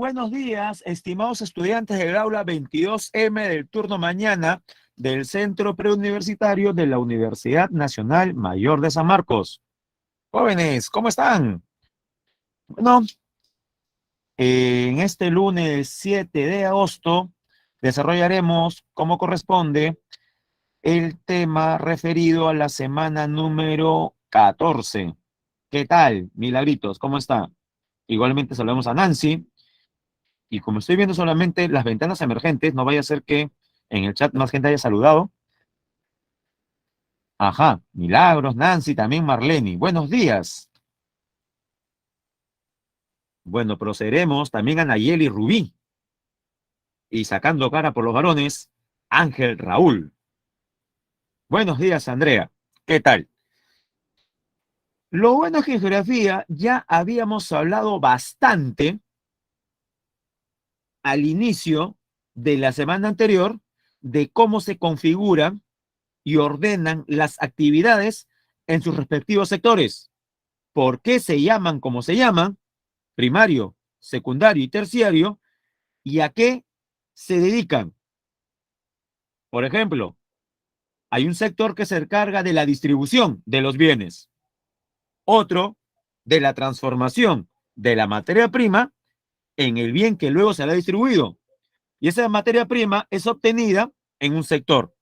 buenos días, estimados estudiantes del aula 22M del turno mañana del Centro Preuniversitario de la Universidad Nacional Mayor de San Marcos. Jóvenes, ¿cómo están? Bueno, en este lunes 7 de agosto desarrollaremos, como corresponde, el tema referido a la semana número 14. ¿Qué tal, Milagritos? ¿Cómo está? Igualmente saludamos a Nancy. Y como estoy viendo solamente las ventanas emergentes, no vaya a ser que en el chat más gente haya saludado. Ajá, Milagros, Nancy, también Marlene. Buenos días. Bueno, procederemos también a Nayeli Rubí. Y sacando cara por los varones, Ángel Raúl. Buenos días, Andrea. ¿Qué tal? Lo bueno es que en geografía ya habíamos hablado bastante al inicio de la semana anterior de cómo se configuran y ordenan las actividades en sus respectivos sectores. ¿Por qué se llaman como se llaman? Primario, secundario y terciario. ¿Y a qué se dedican? Por ejemplo, hay un sector que se encarga de la distribución de los bienes, otro de la transformación de la materia prima en el bien que luego será distribuido. Y esa materia prima es obtenida en un sector.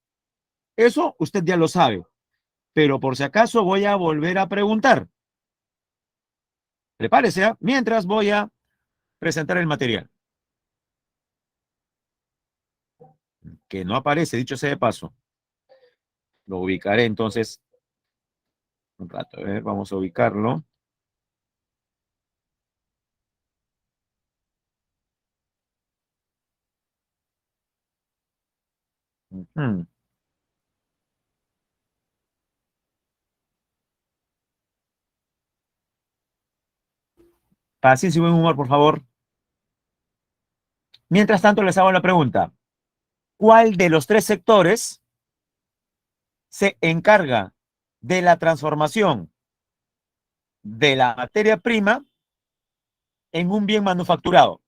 Eso usted ya lo sabe, pero por si acaso voy a volver a preguntar. Prepárese, ¿eh? Mientras voy a presentar el material, que no aparece, dicho sea de paso. Lo ubicaré entonces un rato. A ver, vamos a ubicarlo. Ujú. Paciencia y buen humor, por favor. Mientras tanto, les hago la pregunta. ¿Cuál de los tres sectores se encarga de la transformación de la materia prima en un bien manufacturado?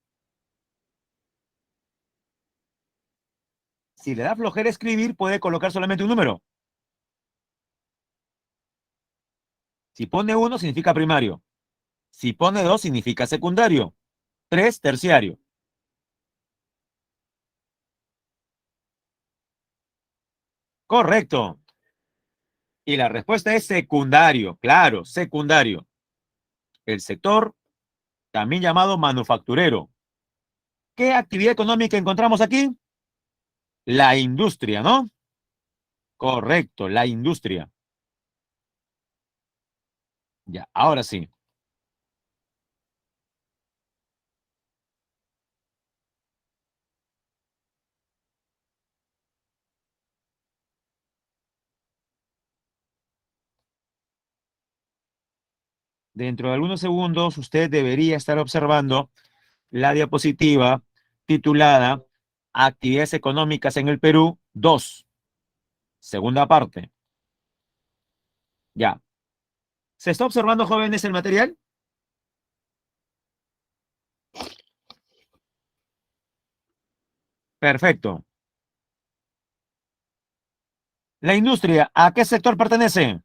Si le da flojera escribir, puede colocar solamente un número. Si pone 1, significa primario. Si pone 2, significa secundario. 3, terciario. Correcto. Y la respuesta es secundario. Claro, secundario. El sector, también llamado manufacturero. ¿Qué actividad económica encontramos aquí? La industria, ¿no? Correcto, la industria. Ya, ahora sí. Dentro de algunos segundos, usted debería estar observando la diapositiva titulada Actividades económicas en el Perú 2, segunda parte. Ya. ¿Se está observando, jóvenes, el material? Perfecto. La industria, ¿a qué sector pertenece?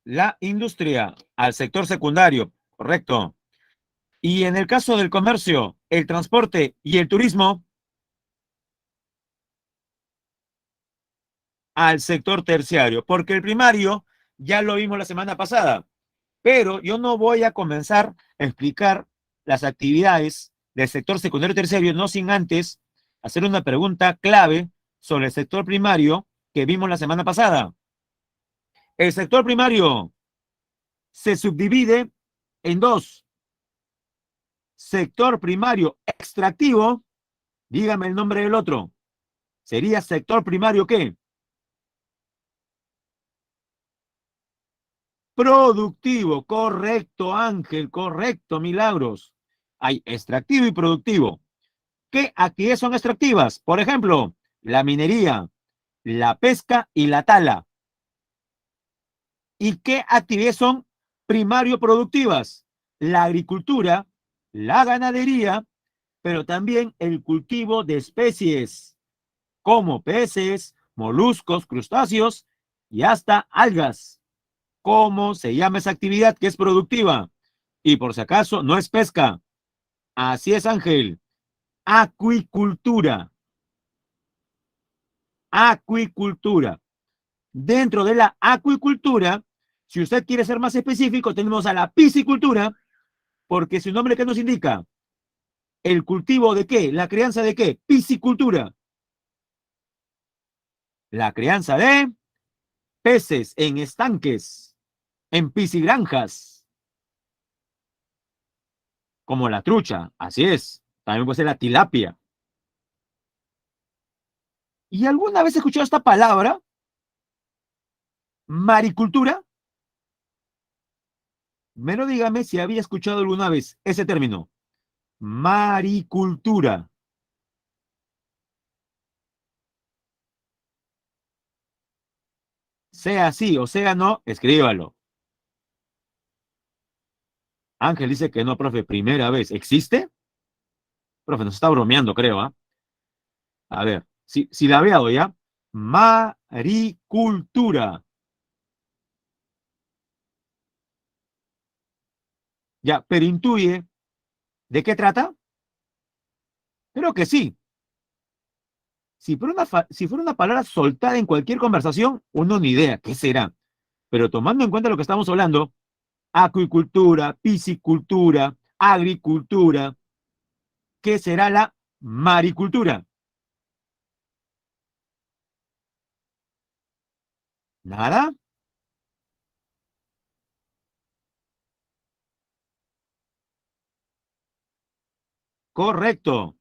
La industria, al sector secundario, correcto. Y en el caso del comercio, el transporte y el turismo, al sector terciario, porque el primario ya lo vimos la semana pasada, pero yo no voy a comenzar a explicar las actividades del sector secundario y terciario, no sin antes hacer una pregunta clave sobre el sector primario que vimos la semana pasada. El sector primario se subdivide en dos. Sector primario extractivo, dígame el nombre del otro. ¿Sería sector primario qué? Productivo, correcto, Ángel, correcto, Milagros. Hay extractivo y productivo. ¿Qué actividades son extractivas? Por ejemplo, la minería, la pesca y la tala. ¿Y qué actividades son primario productivas, la agricultura, la ganadería, pero también el cultivo de especies como peces, moluscos, crustáceos y hasta algas. ¿Cómo se llama esa actividad que es productiva? Y por si acaso, no es pesca. Así es, Ángel. Acuicultura. Acuicultura. Dentro de la acuicultura, si usted quiere ser más específico, tenemos a la piscicultura, porque su nombre, ¿qué nos indica? ¿El cultivo de qué? ¿La crianza de qué? Piscicultura. La crianza de peces en estanques, en piscigranjas, como la trucha. Así es. También puede ser la tilapia. ¿Y alguna vez he escuchado esta palabra? Maricultura. Menos dígame si había escuchado alguna vez ese término. Maricultura. Sea sí o sea no, escríbalo. Ángel dice que no, profe, primera vez. ¿Existe? Profe, nos está bromeando, creo, ¿ah? A ver, si la veo ya. Maricultura. Ya, pero intuye. ¿De qué trata? Creo que sí. Si fuera una palabra soltada en cualquier conversación, uno ni idea, ¿qué será? Pero tomando en cuenta lo que estamos hablando, acuicultura, piscicultura, agricultura, ¿qué será la maricultura? ¿Nada? Correcto.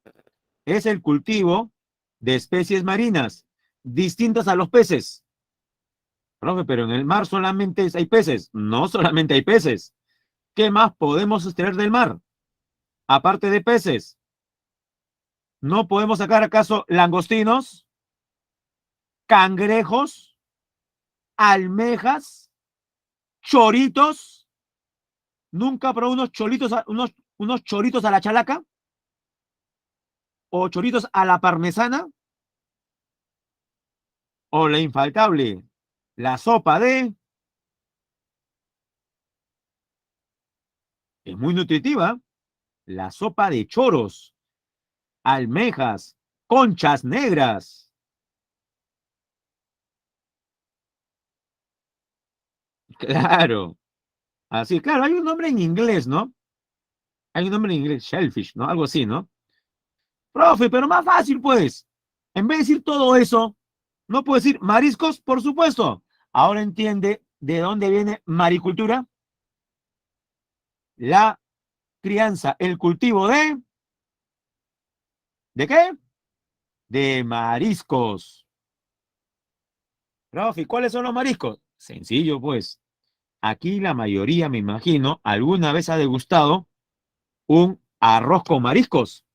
Es el cultivo de especies marinas distintas a los peces. Profe, pero en el mar solamente hay peces. No solamente hay peces. ¿Qué más podemos extraer del mar? Aparte de peces, ¿no podemos sacar acaso langostinos, cangrejos, almejas, choritos? ¿Nunca probó unos choritos a la chalaca o choritos a la parmesana? O la infaltable, la sopa de... Es muy nutritiva. La sopa de choros, almejas, conchas negras. Claro. Así, claro, hay un nombre en inglés, ¿no? Hay un nombre en inglés, shellfish, ¿no? Algo así, ¿no? Profe, pero más fácil, pues. En vez de decir todo eso, no puedo decir mariscos, por supuesto. Ahora entiende de dónde viene maricultura. La crianza, el cultivo ¿de qué? De mariscos. Profe, ¿cuáles son los mariscos? Sencillo, pues. Aquí la mayoría, me imagino, alguna vez ha degustado un arroz con mariscos.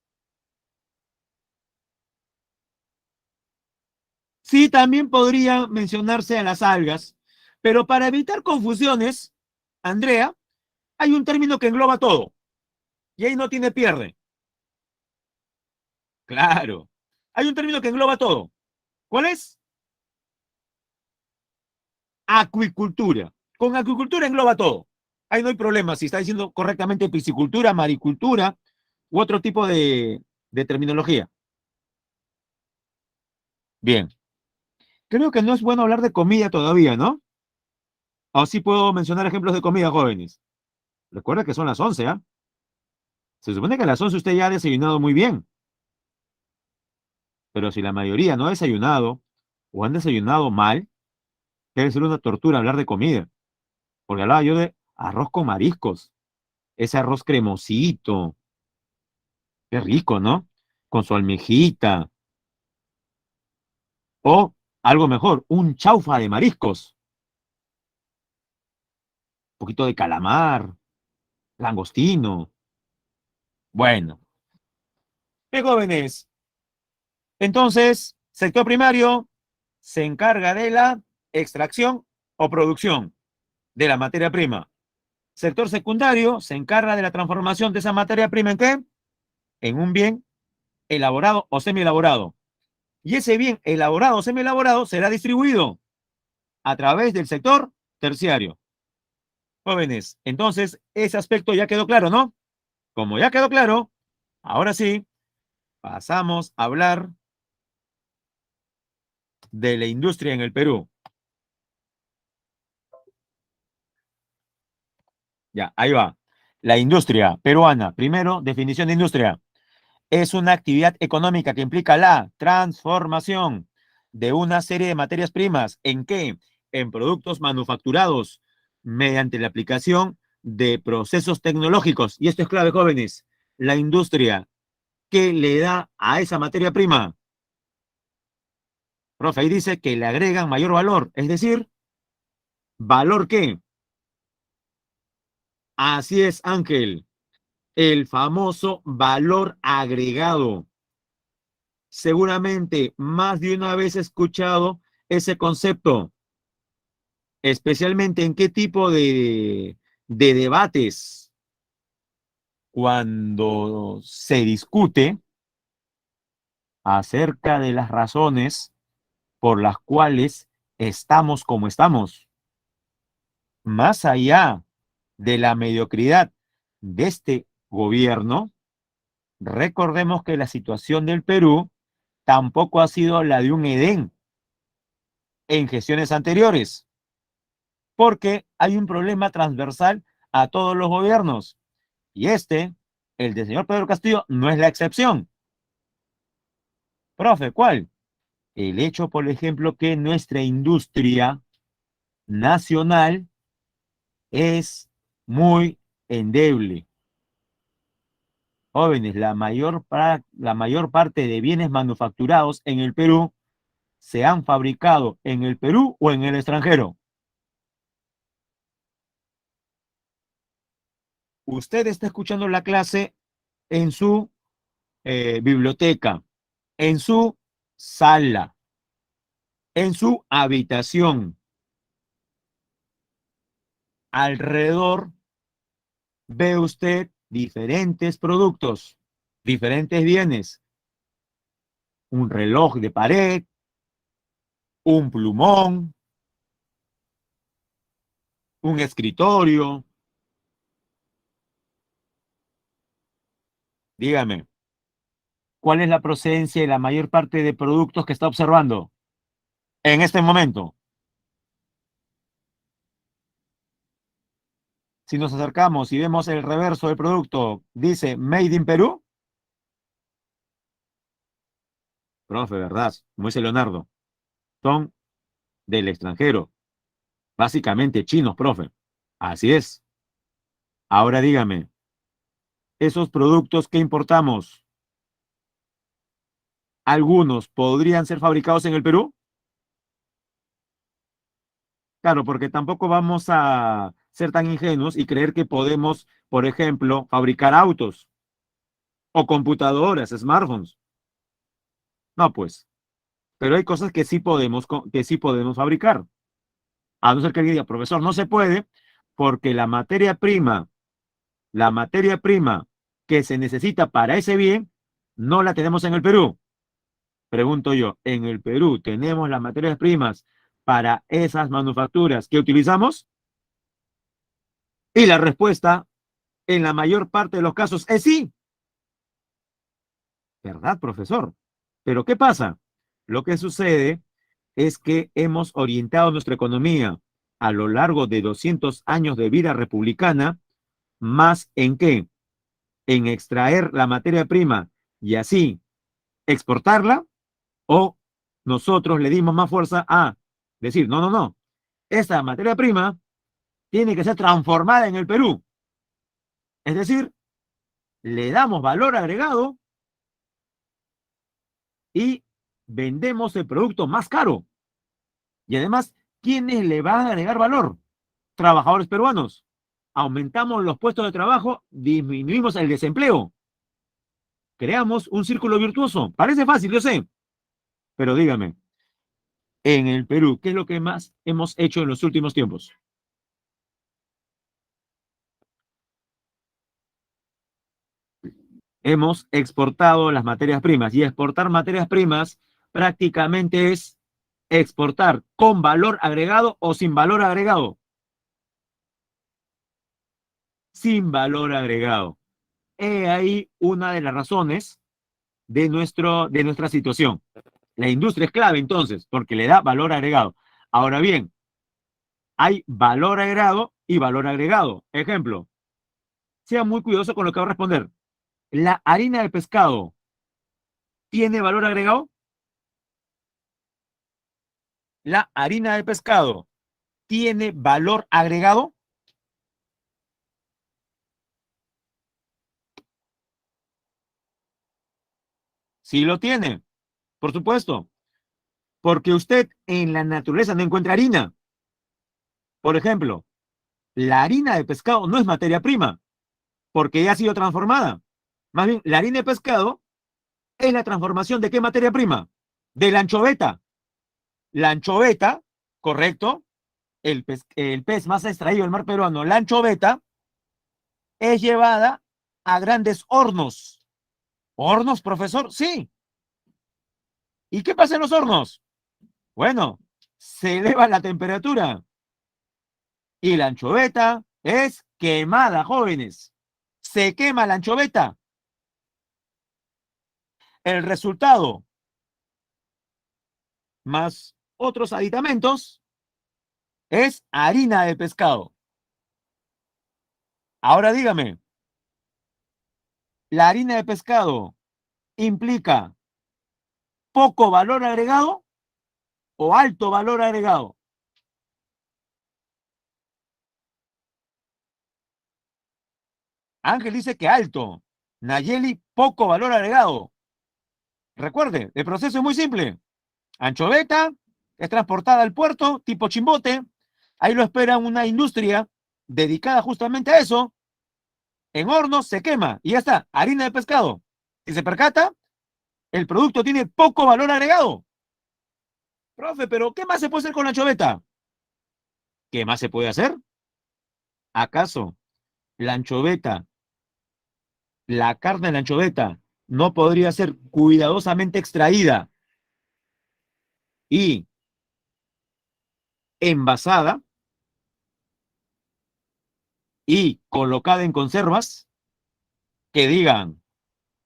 Sí, también podría mencionarse a las algas, pero para evitar confusiones, Andrea, hay un término que engloba todo y ahí no tiene pierde. Claro, hay un término que engloba todo. ¿Cuál es? Acuicultura. Con acuicultura engloba todo. Ahí no hay problema si está diciendo correctamente piscicultura, maricultura u otro tipo de terminología. Bien, creo que no es bueno hablar de comida todavía, ¿no? O sí puedo mencionar ejemplos de comida, jóvenes. Recuerda que son las 11, ¿ah? Se supone que a las 11 usted ya ha desayunado muy bien, pero si la mayoría no ha desayunado o han desayunado mal, debe ser una tortura hablar de comida. Porque hablaba yo de arroz con mariscos, ese arroz cremosito, qué rico, ¿no? Con su almejita, o algo mejor, un chaufa de mariscos, un poquito de calamar, langostino. Bueno, ¿qué jóvenes? Entonces, sector primario se encarga de la extracción o producción de la materia prima. Sector secundario se encarga de la transformación de esa materia prima ¿en qué? En un bien elaborado o semi-elaborado. Y ese bien elaborado o semi-elaborado será distribuido a través del sector terciario. Jóvenes, entonces ese aspecto ya quedó claro, ¿no? Como ya quedó claro, ahora sí, pasamos a hablar de la industria en el Perú. Ya, ahí va. La industria peruana. Primero, definición de industria. Es una actividad económica que implica la transformación de una serie de materias primas. ¿En qué? En productos manufacturados mediante la aplicación de procesos tecnológicos. Y esto es clave, jóvenes. La industria, ¿qué le da a esa materia prima? Profe, ahí dice que le agregan mayor valor. Es decir, ¿valor qué? Así es, Ángel. El famoso valor agregado. Seguramente más de una vez he escuchado ese concepto, especialmente en qué tipo de debates cuando se discute acerca de las razones por las cuales estamos como estamos, más allá de la mediocridad de este gobierno. Recordemos que la situación del Perú tampoco ha sido la de un Edén en gestiones anteriores, porque hay un problema transversal a todos los gobiernos. Y este, el del señor Pedro Castillo, no es la excepción. Profe, ¿cuál? El hecho, por ejemplo, que nuestra industria nacional es muy endeble. Jóvenes, la mayor parte de bienes manufacturados en el Perú se han fabricado en el Perú o en el extranjero. Usted está escuchando la clase en su biblioteca, en su sala, en su habitación. Alrededor ve usted diferentes productos, diferentes bienes, un reloj de pared, un plumón, un escritorio. Dígame, ¿cuál es la procedencia y la mayor parte de productos que está observando en este momento? Si nos acercamos y vemos el reverso del producto, dice Made in Perú. Profe, ¿verdad? Como dice Leonardo, son del extranjero, básicamente chinos, profe. Así es. Ahora dígame, esos productos que importamos, algunos podrían ser fabricados en el Perú. Claro, porque tampoco vamos a ser tan ingenuos y creer que podemos, por ejemplo, fabricar autos o computadoras, smartphones. No, pues, pero hay cosas que sí podemos, que sí podemos fabricar. A no ser que alguien diga, profesor, no se puede porque la materia prima que se necesita para ese bien, no la tenemos en el Perú. Pregunto yo, ¿en el Perú tenemos las materias primas para esas manufacturas que utilizamos? Y la respuesta, en la mayor parte de los casos, es sí. ¿Verdad, profesor? Pero ¿qué pasa? Lo que sucede es que hemos orientado nuestra economía a lo largo de 200 años de vida republicana, más en qué, en extraer la materia prima y así exportarla, o nosotros le dimos más fuerza a decir, no, no, no, esta materia prima tiene que ser transformada en el Perú. Es decir, le damos valor agregado y vendemos el producto más caro. Y además, ¿quiénes le van a agregar valor? Trabajadores peruanos. Aumentamos los puestos de trabajo, disminuimos el desempleo, creamos un círculo virtuoso. Parece fácil, yo sé, pero dígame, en el Perú, ¿qué es lo que más hemos hecho en los últimos tiempos? hemos exportado las materias primas y exportar materias primas prácticamente es exportar con valor agregado o sin valor agregado. Sin valor agregado. He ahí una de las razones de nuestra situación. La industria es clave entonces, porque le da valor agregado. Ahora bien, hay valor agregado y valor agregado. Ejemplo, sea muy cuidadoso con lo que va a responder. ¿La harina de pescado tiene valor agregado? ¿La harina de pescado tiene valor agregado? Sí lo tiene, por supuesto, porque usted en la naturaleza no encuentra harina. Por ejemplo, la harina de pescado no es materia prima, porque ya ha sido transformada. Más bien, la harina de pescado es la transformación de qué materia prima? De la anchoveta. La anchoveta, correcto, el pez más extraído del mar peruano, la anchoveta, es llevada a grandes hornos. ¿Hornos, profesor? Sí. ¿Y qué pasa en los hornos? Bueno, se eleva la temperatura y la anchoveta es quemada, jóvenes. Se quema la anchoveta. El resultado, más otros aditamentos, es harina de pescado. Ahora dígame, ¿la harina de pescado implica poco valor agregado o alto valor agregado? Ángel dice que alto. Nayeli, poco valor agregado. Recuerde, el proceso es muy simple. Anchoveta es transportada al puerto tipo Chimbote. Ahí lo espera una industria dedicada justamente a eso. En horno se quema y ya está. Harina de pescado. Si se percata, el producto tiene poco valor agregado. Profe, pero ¿qué más se puede hacer con la anchoveta? ¿Qué más se puede hacer? ¿Acaso la anchoveta, la carne de la anchoveta, no podría ser cuidadosamente extraída y envasada y colocada en conservas que digan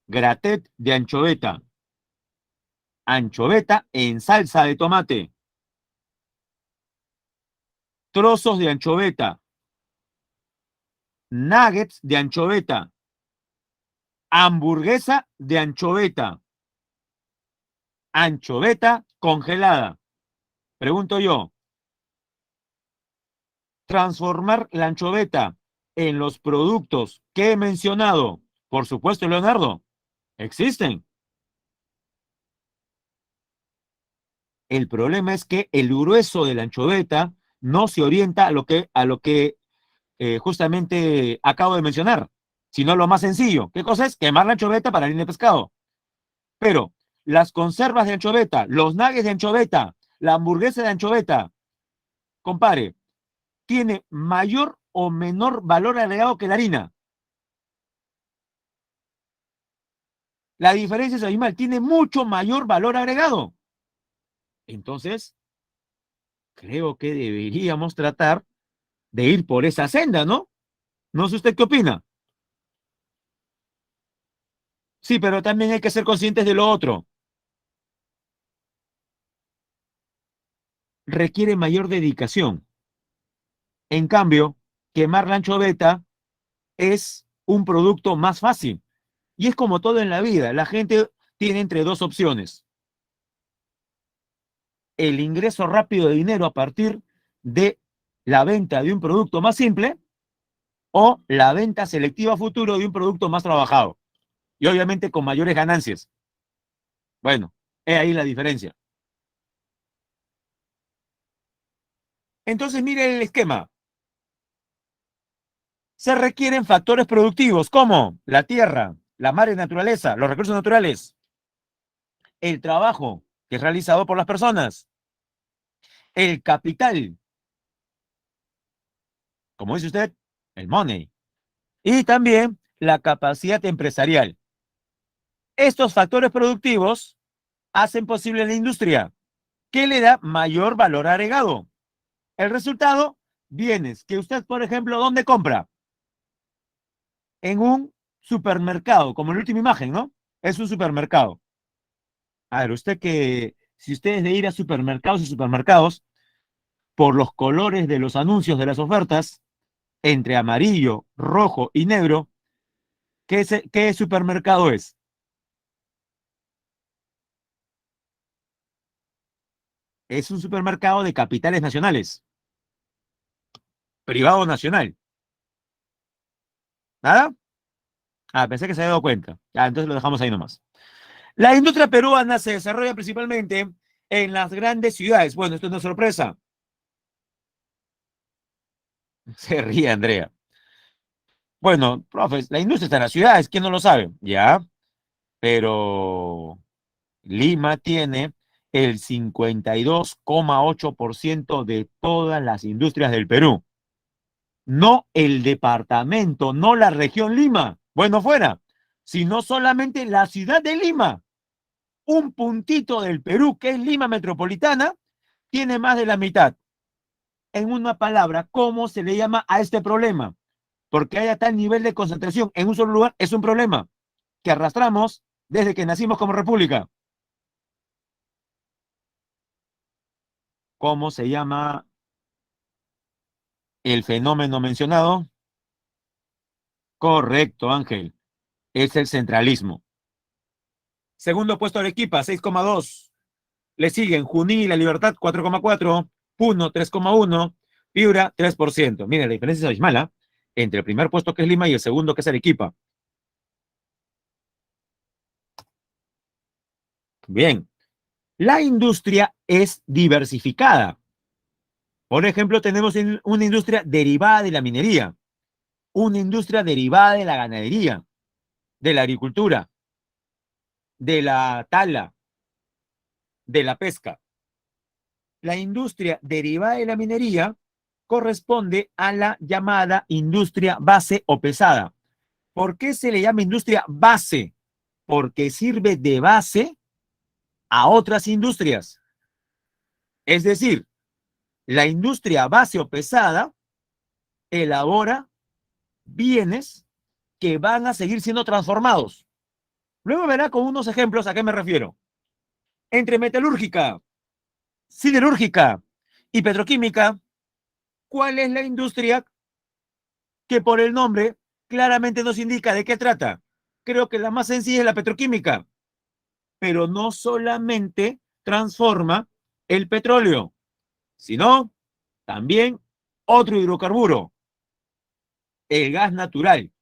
gratet de anchoveta, anchoveta en salsa de tomate, trozos de anchoveta, nuggets de anchoveta, hamburguesa de anchoveta, anchoveta congelada? Pregunto yo, transformar la anchoveta en los productos que he mencionado, por supuesto, Leonardo, existen. El problema es que el grueso de la anchoveta no se orienta a lo que justamente acabo de mencionar, sino lo más sencillo. ¿Qué cosa es? Quemar la anchoveta para harina de pescado. Pero las conservas de anchoveta, los nuggets de anchoveta, la hamburguesa de anchoveta, compare, tiene mayor o menor valor agregado que la harina. La diferencia es abismal, tiene mucho mayor valor agregado. Entonces, creo que deberíamos tratar de ir por esa senda, ¿no? No sé usted qué opina. Sí, pero también hay que ser conscientes de lo otro. Requiere mayor dedicación. En cambio, quemar la anchoveta es un producto más fácil. Y es como todo en la vida. La gente tiene entre dos opciones. El ingreso rápido de dinero a partir de la venta de un producto más simple o la venta selectiva a futuro de un producto más trabajado. Y obviamente con mayores ganancias. Bueno, es ahí la diferencia. Entonces, mire el esquema. Se requieren factores productivos como la tierra, la madre naturaleza, los recursos naturales, el trabajo que es realizado por las personas, el capital, como dice usted, el money, y también la capacidad empresarial. Estos factores productivos hacen posible la industria, que le da mayor valor agregado. El resultado, bienes que usted, por ejemplo, ¿dónde compra? En un supermercado, como en la última imagen, ¿no? Es un supermercado. A ver, usted que, si usted es de ir a supermercados y supermercados, por los colores de los anuncios de las ofertas, entre amarillo, rojo y negro, ¿qué supermercado es? Es un supermercado de capitales nacionales, privado nacional. ¿Nada? Ah, pensé que se había dado cuenta. Ya, entonces lo dejamos ahí nomás. La industria peruana se desarrolla principalmente en las grandes ciudades. Bueno, esto no es sorpresa. Se ríe Andrea. Bueno, profes, la industria está en las ciudades, ¿quién no lo sabe? Ya, pero Lima tiene el 52,8% de todas las industrias del Perú. No el departamento, no la región Lima, bueno fuera, sino solamente la ciudad de Lima. Un puntito del Perú, que es Lima Metropolitana, tiene más de la mitad. En una palabra, ¿cómo se le llama a este problema? Porque haya tal nivel de concentración en un solo lugar, es un problema que arrastramos desde que nacimos como república. ¿Cómo se llama el fenómeno mencionado? Correcto, Ángel. Es el centralismo. Segundo puesto Arequipa, 6,2. Le siguen Junín y La Libertad, 4,4. Puno, 3,1. Piura, 3%. Miren, la diferencia es abismal, ¿eh? Entre el primer puesto que es Lima y el segundo que es Arequipa. Bien, la industria es diversificada. Por ejemplo, tenemos una industria derivada de la minería, una industria derivada de la ganadería, de la agricultura, de la tala, de la pesca. La industria derivada de la minería corresponde a la llamada industria base o pesada. ¿Por qué se le llama industria base? Porque sirve de base a otras industrias. Es decir, la industria base o pesada elabora bienes que van a seguir siendo transformados. Luego verá con unos ejemplos a qué me refiero. Entre metalúrgica, siderúrgica y petroquímica, ¿cuál es la industria que por el nombre claramente nos indica de qué trata? Creo que la más sencilla es la petroquímica, pero no solamente transforma el petróleo, sino también otro hidrocarburo, el gas natural.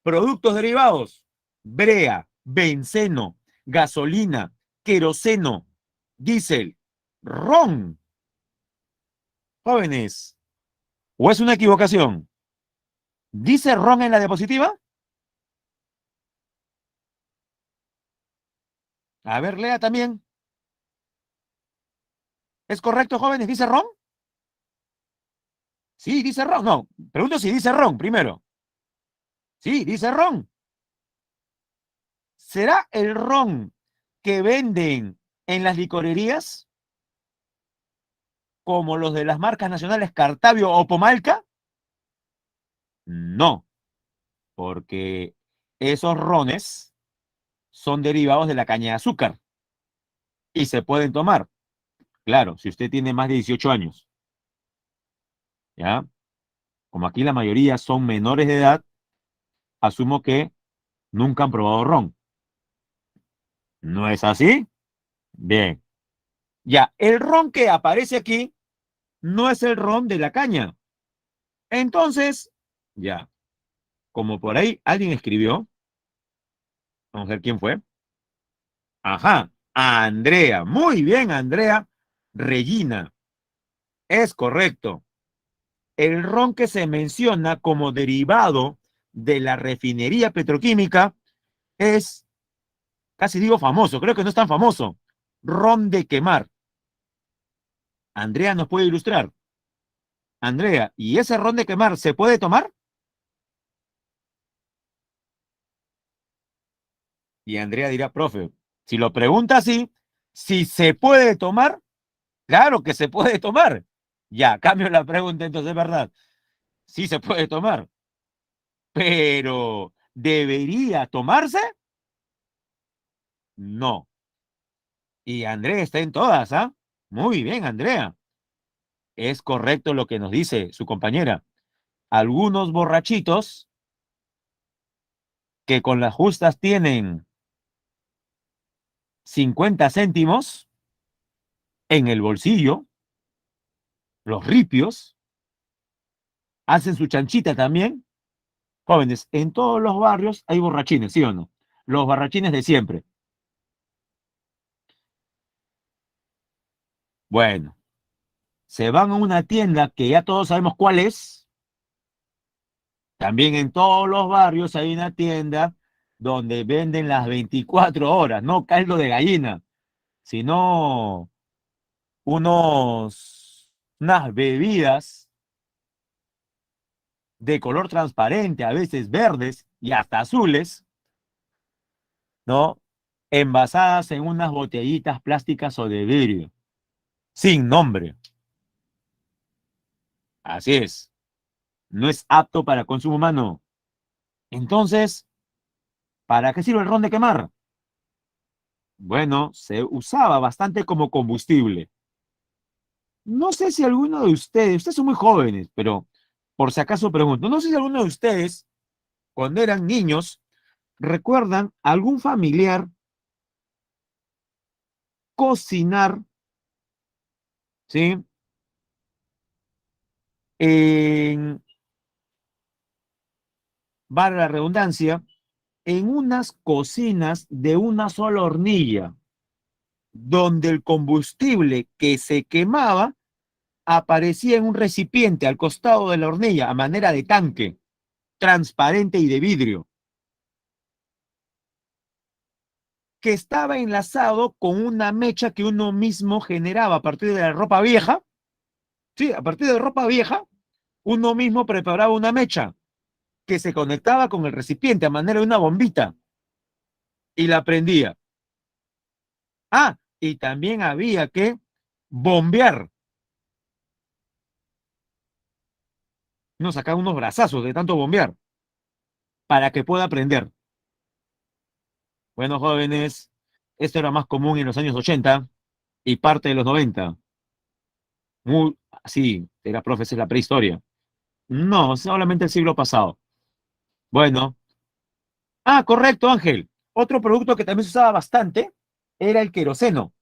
Productos derivados, brea, benceno, gasolina, queroseno, diésel, ron. Jóvenes, ¿o es una equivocación? ¿Dice ron en la diapositiva? A ver, lea también. ¿Es correcto, jóvenes? ¿Dice ron? Sí, dice ron. No, pregunto si dice ron primero. Sí, dice ron. ¿Será el ron que venden en las licorerías, como los de las marcas nacionales Cartavio o Pomalca? No, porque esos rones son derivados de la caña de azúcar y se pueden tomar. Claro, si usted tiene más de 18 años, ¿ya? Como aquí la mayoría son menores de edad, asumo que nunca han probado ron. ¿No es así? Bien. Ya, el ron que aparece aquí no es el ron de la caña. Entonces, ya, como por ahí alguien escribió, vamos a ver quién fue. Ajá, Andrea. Muy bien, Andrea. Regina. Es correcto. El ron que se menciona como derivado de la refinería petroquímica es, casi digo famoso, creo que no es tan famoso. Ron de quemar. Andrea nos puede ilustrar. Andrea, ¿y ese ron de quemar se puede tomar? Y Andrea dirá, profe, si lo pregunta así, si se puede tomar, claro que se puede tomar. Ya, cambio la pregunta, entonces, ¿verdad? Sí se puede tomar, pero ¿debería tomarse? No. Y Andrea está en todas, ¿ah? Muy bien, Andrea. Es correcto lo que nos dice su compañera. Algunos borrachitos que con las justas tienen 50 céntimos en el bolsillo, los ripios, hacen su chanchita también. Jóvenes, en todos los barrios hay borrachines, ¿sí o no? Los borrachines de siempre. Bueno, se van a una tienda que ya todos sabemos cuál es. También en todos los barrios hay una tienda donde venden las 24 horas, no caldo de gallina, sino unas bebidas de color transparente, a veces verdes y hasta azules, ¿no? Envasadas en unas botellitas plásticas o de vidrio, sin nombre. Así es, no es apto para consumo humano. Entonces, ¿para qué sirve el ron de quemar? Bueno, se usaba bastante como combustible. No sé si alguno de ustedes son muy jóvenes, pero por si acaso pregunto, no sé si alguno de ustedes, cuando eran niños, recuerdan algún familiar cocinar, ¿sí? En, vale la redundancia, en unas cocinas de una sola hornilla, donde el combustible que se quemaba aparecía en un recipiente al costado de la hornilla a manera de tanque, transparente y de vidrio, que estaba enlazado con una mecha que uno mismo generaba a partir de la ropa vieja. Sí, a partir de ropa vieja, uno mismo preparaba una mecha que se conectaba con el recipiente a manera de una bombita y la prendía. Ah, y también había que bombear. Nos sacaba unos brazazos de tanto bombear para que pueda prender. Bueno, jóvenes, esto era más común en los años 80 y parte de los 90. Muy, sí, era profesor de la prehistoria. No, solamente el siglo pasado. Bueno, correcto, Ángel. Otro producto que también se usaba bastante era el queroseno.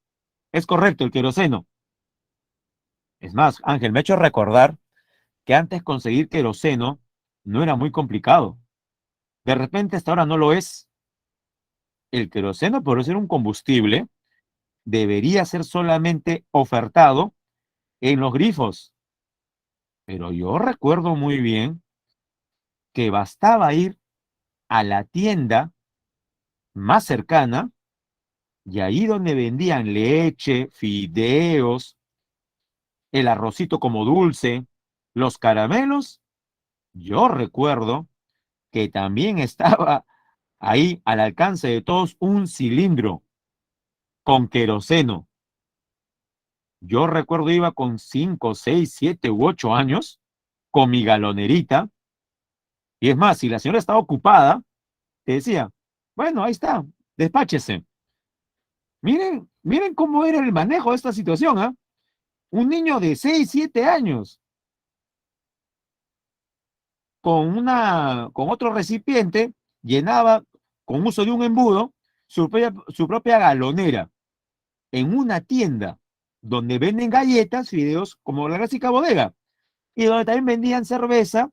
Es correcto, el queroseno. Es más, Ángel, me ha hecho recordar que antes conseguir queroseno no era muy complicado. De repente hasta ahora no lo es. El queroseno, por ser un combustible, debería ser solamente ofertado en los grifos. Pero yo recuerdo muy bien que bastaba ir a la tienda más cercana y ahí donde vendían leche, fideos, el arrocito como dulce, los caramelos, yo recuerdo que también estaba ahí al alcance de todos un cilindro con queroseno. Yo recuerdo iba con 5, 6, 7 u 8 años con mi galonerita. Y es más, si la señora estaba ocupada, te decía, bueno, ahí está, despáchese. Miren, miren cómo era el manejo de esta situación, ¿ah? Un niño de 6, 7 años con otro recipiente llenaba con uso de un embudo su propia galonera en una tienda donde venden galletas, fideos, como la clásica bodega, y donde también vendían cerveza,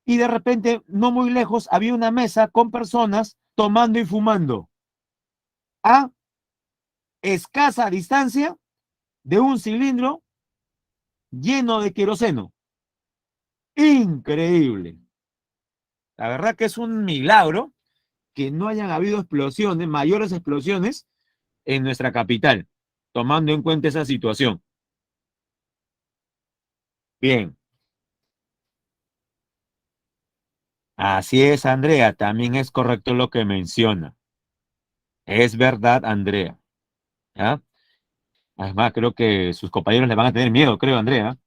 y de repente, no muy lejos, había una mesa con personas tomando y fumando a escasa distancia de un cilindro lleno de queroseno. Increíble. La verdad que es un milagro que no hayan habido explosiones, mayores explosiones en nuestra capital, tomando en cuenta esa situación. Bien, así es, Andrea, también es correcto lo que menciona. Es verdad, Andrea. ¿Ya? Además, creo que sus compañeros le van a tener miedo, creo, Andrea.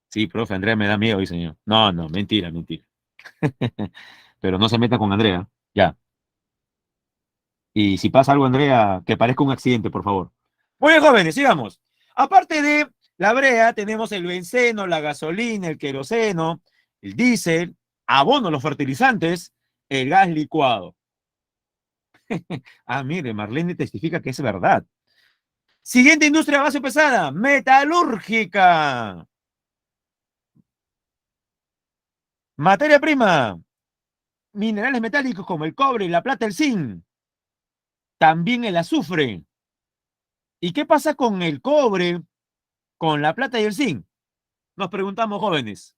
Sí, profe, Andrea me da miedo, dice señor. No, no, mentira, mentira. Pero no se meta con Andrea. Ya. Y si pasa algo, Andrea, que parezca un accidente, por favor. Muy bien, jóvenes, sigamos. Aparte de la brea, tenemos el benceno, la gasolina, el queroseno, el diésel, abono, los fertilizantes, el gas licuado. Ah, mire, Marlene testifica que es verdad. Siguiente industria base pesada, metalúrgica. Materia prima, minerales metálicos como el cobre, la plata, el zinc, también el azufre. ¿Y qué pasa con el cobre, con la plata y el zinc? Nos preguntamos, jóvenes,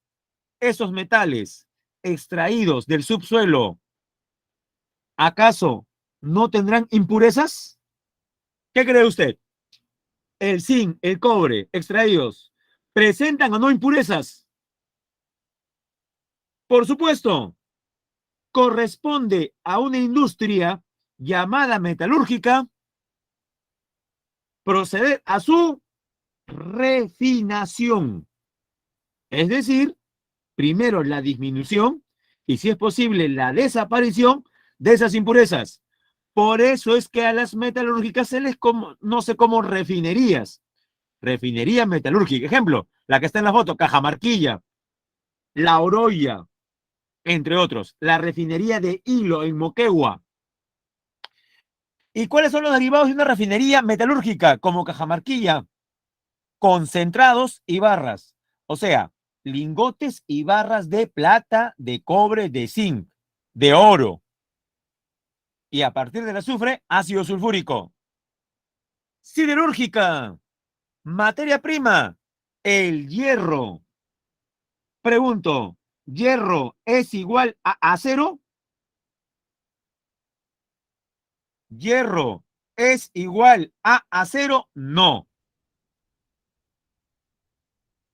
¿esos metales extraídos del subsuelo, acaso no tendrán impurezas? ¿Qué cree usted? ¿El zinc, el cobre extraídos presentan o no impurezas? Por supuesto, corresponde a una industria llamada metalúrgica proceder a su refinación. Es decir, primero la disminución y, si es posible, la desaparición de esas impurezas. Por eso es que a las metalúrgicas se les conoce como refinerías. Refinería metalúrgica. Ejemplo, la que está en la foto, Cajamarquilla, La Oroya, entre otros. La refinería de Hilo en Moquegua. ¿Y cuáles son los derivados de una refinería metalúrgica como Cajamarquilla? Concentrados y barras. O sea, lingotes y barras de plata, de cobre, de zinc, de oro. Y a partir del azufre, ácido sulfúrico. Siderúrgica. Materia prima. El hierro. Pregunto, ¿hierro es igual a acero? ¿Hierro es igual a acero? No.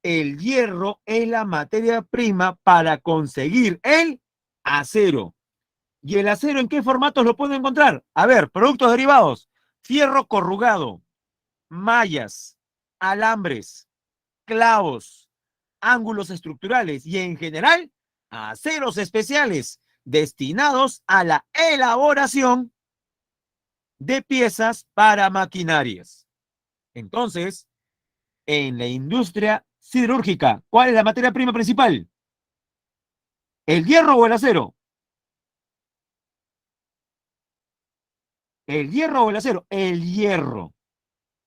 El hierro es la materia prima para conseguir el acero. ¿Y el acero en qué formatos lo puedo encontrar? A ver, productos derivados. Fierro corrugado, mallas, alambres, clavos, ángulos estructurales y, en general, aceros especiales destinados a la elaboración de piezas para maquinarias. Entonces, en la industria siderúrgica, ¿cuál es la materia prima principal? ¿El hierro o el acero? ¿El hierro o el acero? El hierro.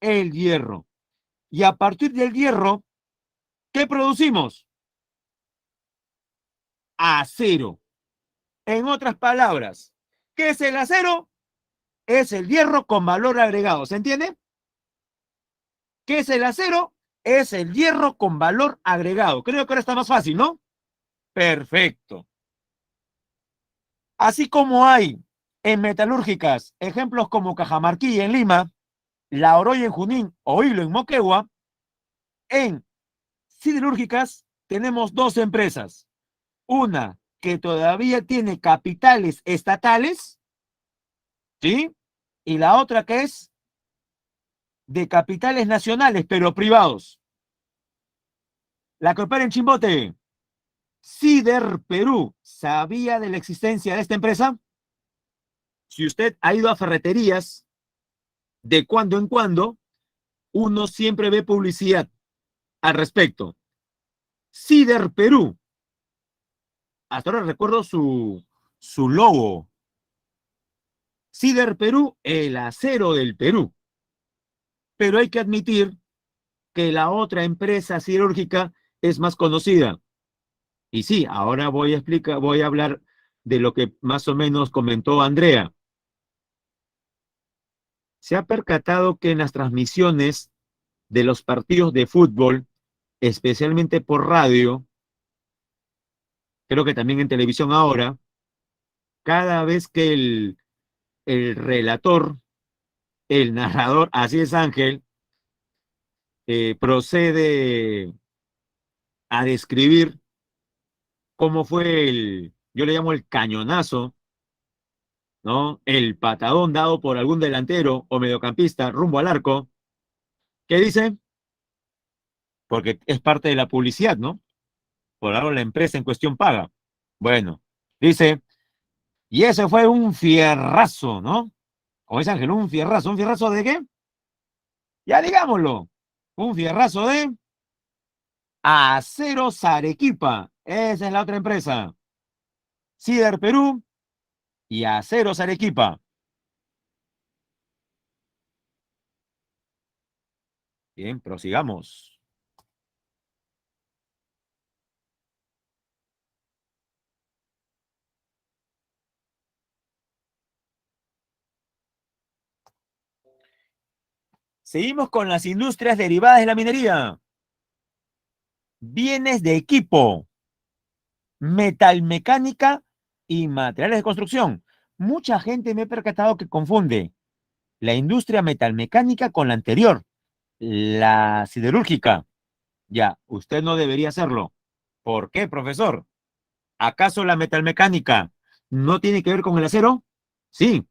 El hierro. Y a partir del hierro, ¿qué producimos? Acero. En otras palabras, ¿qué es el acero? Es el hierro con valor agregado. ¿Se entiende? ¿Qué es el acero? Es el hierro con valor agregado. Creo que ahora está más fácil, ¿no? Perfecto. Así como hay en metalúrgicas ejemplos como Cajamarquilla en Lima, La Oroya en Junín o Hilo en Moquegua, en siderúrgicas tenemos dos empresas. Una que todavía tiene capitales estatales, ¿sí? Y la otra que es de capitales nacionales, pero privados. La que opera en Chimbote, Sider Perú. ¿Sabía de la existencia de esta empresa? Si usted ha ido a ferreterías, de cuando en cuando, uno siempre ve publicidad al respecto. Sider Perú. Hasta ahora recuerdo su logo. Sider Perú, el acero del Perú. Pero hay que admitir que la otra empresa siderúrgica es más conocida. Y sí, ahora voy a hablar de lo que más o menos comentó Andrea. Se ha percatado que en las transmisiones de los partidos de fútbol, especialmente por radio, creo que también en televisión ahora, cada vez que el relator, el narrador, así es Ángel, procede a describir cómo fue yo le llamo el cañonazo ¿no? El patadón dado por algún delantero o mediocampista rumbo al arco. ¿Qué dice? Porque es parte de la publicidad, ¿no? Por algo la empresa en cuestión paga. Bueno, dice, y ese fue un fierrazo, ¿no? Como dice Ángel, un fierrazo de qué? Ya digámoslo, un fierrazo de Aceros Arequipa. Esa es la otra empresa. Cider Perú y Aceros Arequipa. Bien, prosigamos. Seguimos con las industrias derivadas de la minería. Bienes de equipo, metalmecánica y materiales de construcción. Mucha gente me he percatado que confunde la industria metalmecánica con la anterior, la siderúrgica. Ya, usted no debería hacerlo. ¿Por qué, profesor? ¿Acaso la metalmecánica no tiene que ver con el acero? Sí.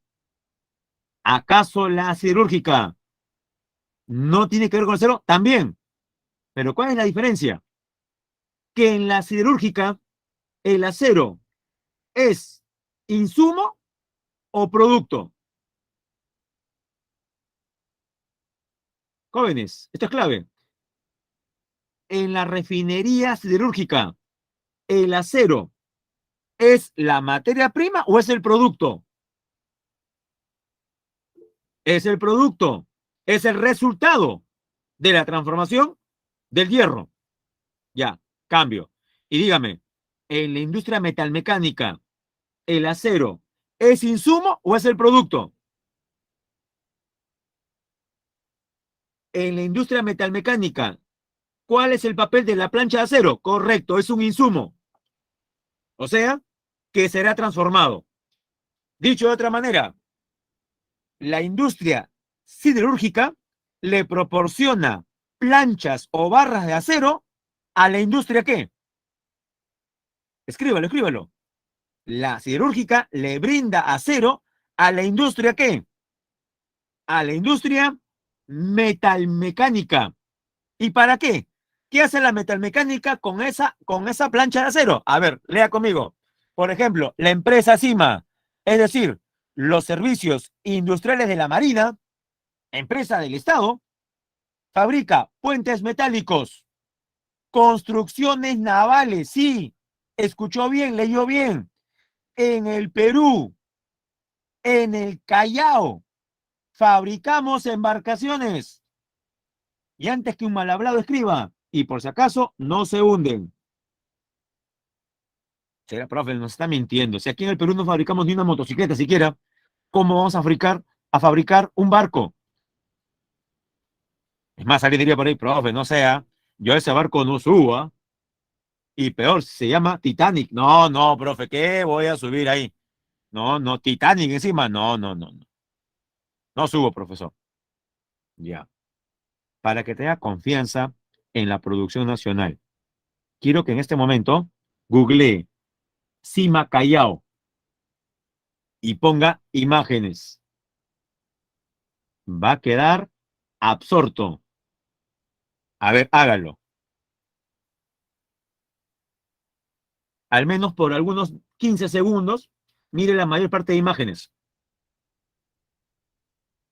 ¿Acaso la siderúrgica no tiene que ver con el acero? También. Pero ¿cuál es la diferencia? Que en la siderúrgica el acero es insumo o producto. Jóvenes, esto es clave. En la refinería siderúrgica, ¿el acero es la materia prima o es el producto? Es el producto, es el resultado de la transformación del hierro. Ya, cambio. Y dígame, en la industria metalmecánica, ¿el acero es insumo o es el producto? En la industria metalmecánica, ¿cuál es el papel de la plancha de acero? Correcto, es un insumo. O sea, que será transformado. Dicho de otra manera, la industria siderúrgica le proporciona planchas o barras de acero a la industria ¿qué? Escríbalo, escríbalo. La siderúrgica le brinda acero a la industria ¿qué? A la industria metalmecánica. ¿Y para qué? ¿Qué hace la metalmecánica con esa plancha de acero? A ver, lea conmigo. Por ejemplo, la empresa CIMA, es decir, los servicios industriales de la Marina, empresa del Estado, fabrica puentes metálicos, construcciones navales, sí, escuchó bien, leyó bien, en el Perú, en el Callao, fabricamos embarcaciones. Y antes que un mal hablado escriba, y por si acaso, no se hunden. Será, profe, nos está mintiendo. Si aquí en el Perú no fabricamos ni una motocicleta siquiera, ¿cómo vamos a fabricar un barco? Es más, alguien diría por ahí, profe, no sea, yo ese barco no suba, y peor, se llama Titanic. No, no, profe, ¿qué voy a subir ahí? No, no, Titanic encima, no, no, no, no, no subo, profesor. Ya, para que tenga confianza en la producción nacional. Quiero que en este momento googlee Cima Callao y ponga imágenes. Va a quedar absorto. A ver, hágalo. Al menos por algunos 15 segundos, mire la mayor parte de imágenes.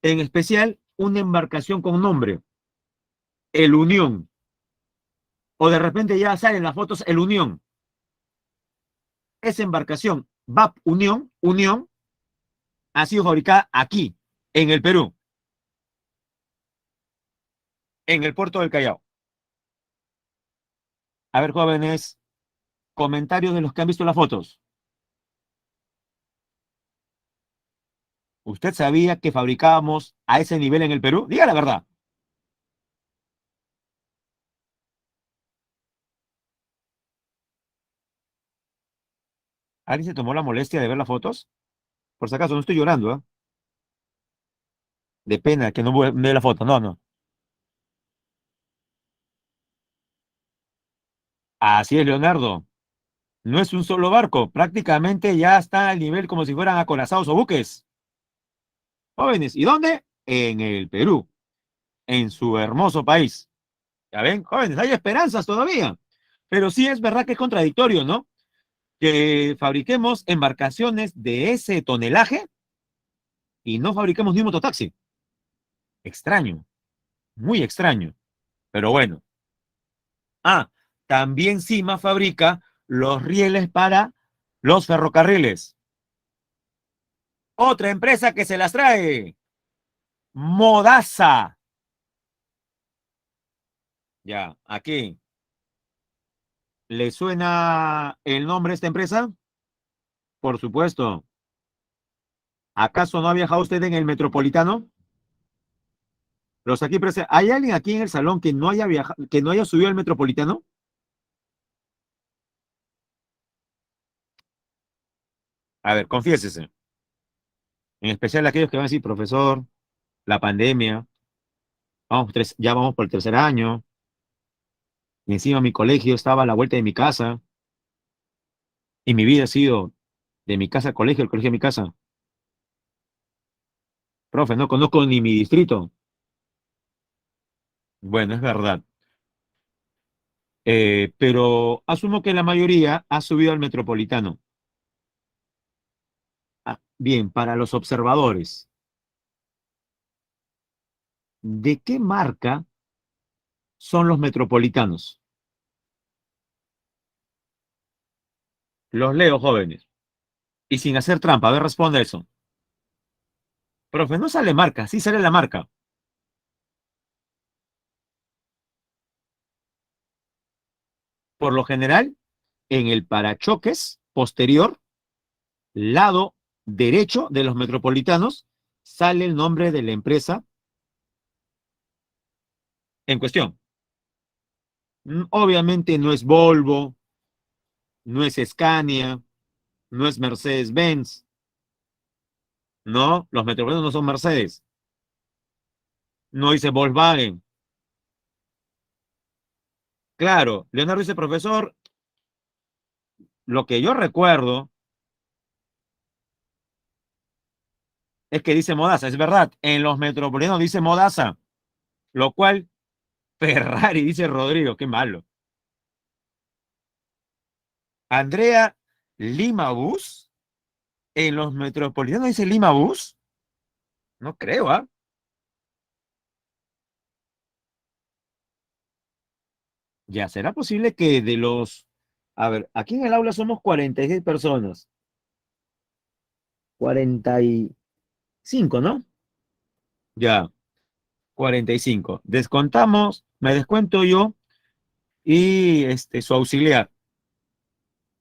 En especial, una embarcación con nombre, el Unión. O de repente ya salen las fotos, el Unión. Esa embarcación, VAP Unión, Unión, ha sido fabricada aquí, en el Perú, en el puerto del Callao. A ver, jóvenes, comentarios de los que han visto las fotos. ¿Usted sabía que fabricábamos a ese nivel en el Perú? Diga la verdad. ¿Alguien se tomó la molestia de ver las fotos? Por si acaso, no estoy llorando, ¿eh? De pena que no ve la foto. No, no. Así es, Leonardo. No es un solo barco, prácticamente ya está al nivel como si fueran acorazados o buques. Jóvenes, ¿y dónde? En el Perú, en su hermoso país. Ya ven, jóvenes, hay esperanzas todavía. Pero sí es verdad que es contradictorio, ¿no? Que fabriquemos embarcaciones de ese tonelaje y no fabriquemos ni un mototaxi. Extraño, muy extraño. Pero bueno. Ah, también Cima fabrica los rieles para los ferrocarriles. Otra empresa que se las trae, Modasa. Ya, aquí. ¿Le suena el nombre de esta empresa? Por supuesto. ¿Acaso no ha viajado usted en el Metropolitano? Los aquí presentes. ¿Hay alguien aquí en el salón que no haya viajado, que no haya subido al Metropolitano? A ver, confiésese. En especial aquellos que van a decir, profesor, la pandemia, ya vamos por el tercer año, y encima mi colegio estaba a la vuelta de mi casa, y mi vida ha sido de mi casa al colegio, el colegio a mi casa. Profe, no conozco ni mi distrito. Bueno, es verdad. Pero asumo que la mayoría ha subido al Metropolitano. Ah, bien, para los observadores, ¿de qué marca son los metropolitanos? Los leo, jóvenes. Y sin hacer trampa, a ver, responde eso. Profe, no sale marca, sí sale la marca. Por lo general, en el parachoques posterior, lado derecho de los metropolitanos, sale el nombre de la empresa en cuestión. Obviamente no es Volvo, no es Scania, no es Mercedes-Benz, no, los metropolitanos no son Mercedes, no dice Volkswagen. Claro, Leonardo dice, profesor, lo que yo recuerdo es que dice Modasa, es verdad, en los metropolitanos dice Modasa, lo cual Ferrari dice Rodrigo, qué malo. Andrea Lima Bus, en los metropolitanos dice Lima Bus, no creo, ¿ah? Ya, ¿será posible que de los, a ver, aquí en el aula somos 46 personas, 45, ¿no? Ya, 45. Descontamos, me descuento yo y su auxiliar.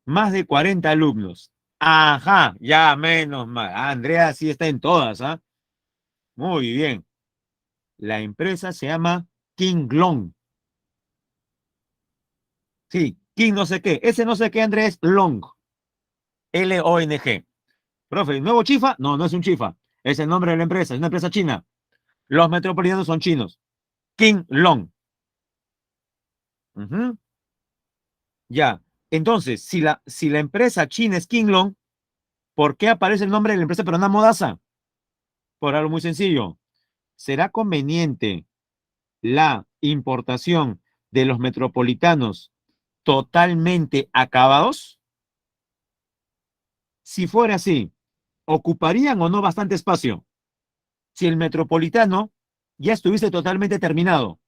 Más de 40 alumnos. Ajá, ya menos mal. Andrea sí está en todas, ¿ah? Muy bien. La empresa se llama King Long. Sí, King no sé qué. Ese no sé qué, Andrea, es Long. Long. Profe, ¿nuevo chifa? No, no es un chifa. Es el nombre de la empresa, es una empresa china. Los metropolitanos son chinos. King Long. Ujú. Ya. Entonces, si la empresa china es King Long, ¿por qué aparece el nombre de la empresa peruana Modasa? Por algo muy sencillo. ¿Será conveniente la importación de los metropolitanos totalmente acabados? Si fuera así, ¿ocuparían o no bastante espacio? Si el metropolitano ya estuviese totalmente terminado.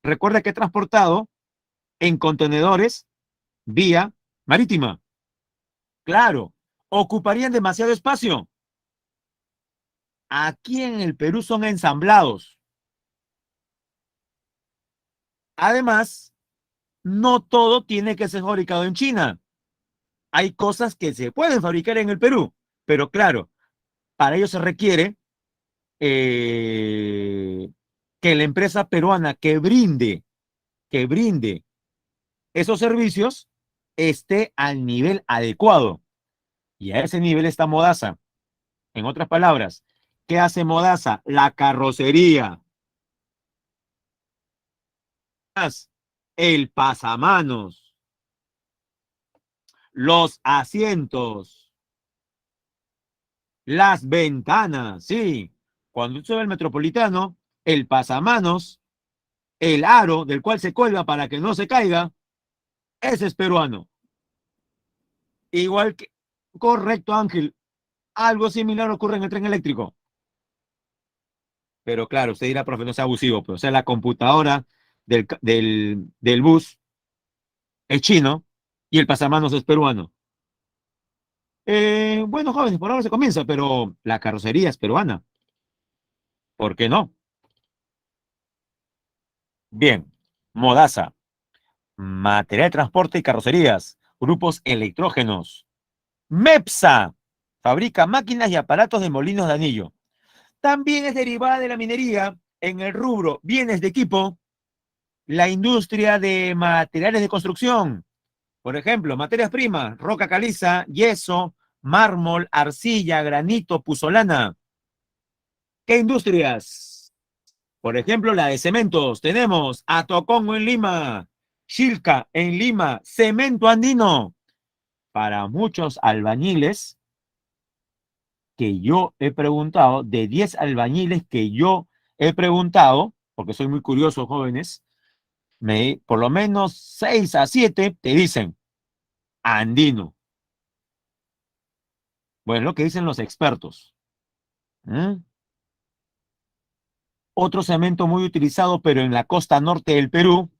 Recuerda que he transportado en contenedores vía marítima. Claro, ocuparían demasiado espacio. Aquí en el Perú son ensamblados. Además, no todo tiene que ser fabricado en China. Hay cosas que se pueden fabricar en el Perú, pero claro, para ello se requiere eh, que la empresa peruana que brinde esos servicios esté al nivel adecuado. Y a ese nivel está Modasa. En otras palabras, ¿qué hace Modasa? La carrocería, el pasamanos, Los asientos, las ventanas, sí. Cuando usted ve el metropolitano, el pasamanos, el aro del cual se cuelga para que no se caiga, ese es peruano. Igual que, correcto, Ángel, algo similar ocurre en el tren eléctrico. Pero claro, usted dirá, profe, no sea abusivo, pero o sea, la computadora del bus es chino y el pasamanos es peruano. Bueno, jóvenes, por ahora se comienza, pero la carrocería es peruana. ¿Por qué no? Bien, Modaza, material de transporte y carrocerías, grupos electrógenos. MEPSA, fabrica máquinas y aparatos de molinos de anillo. También es derivada de la minería en el rubro bienes de equipo, la industria de materiales de construcción. Por ejemplo, materias primas, roca caliza, yeso, mármol, arcilla, granito, puzolana. ¿Qué industrias? Por ejemplo, la de cementos. Tenemos Atocongo en Lima, Chilca en Lima, Cemento Andino. Para muchos albañiles que yo he preguntado, de 10 albañiles que yo he preguntado, porque soy muy curioso, jóvenes, por lo menos 6 a 7 te dicen andino. Bueno, lo que dicen los expertos. ¿Mm? Otro cemento muy utilizado, pero en la costa norte del Perú,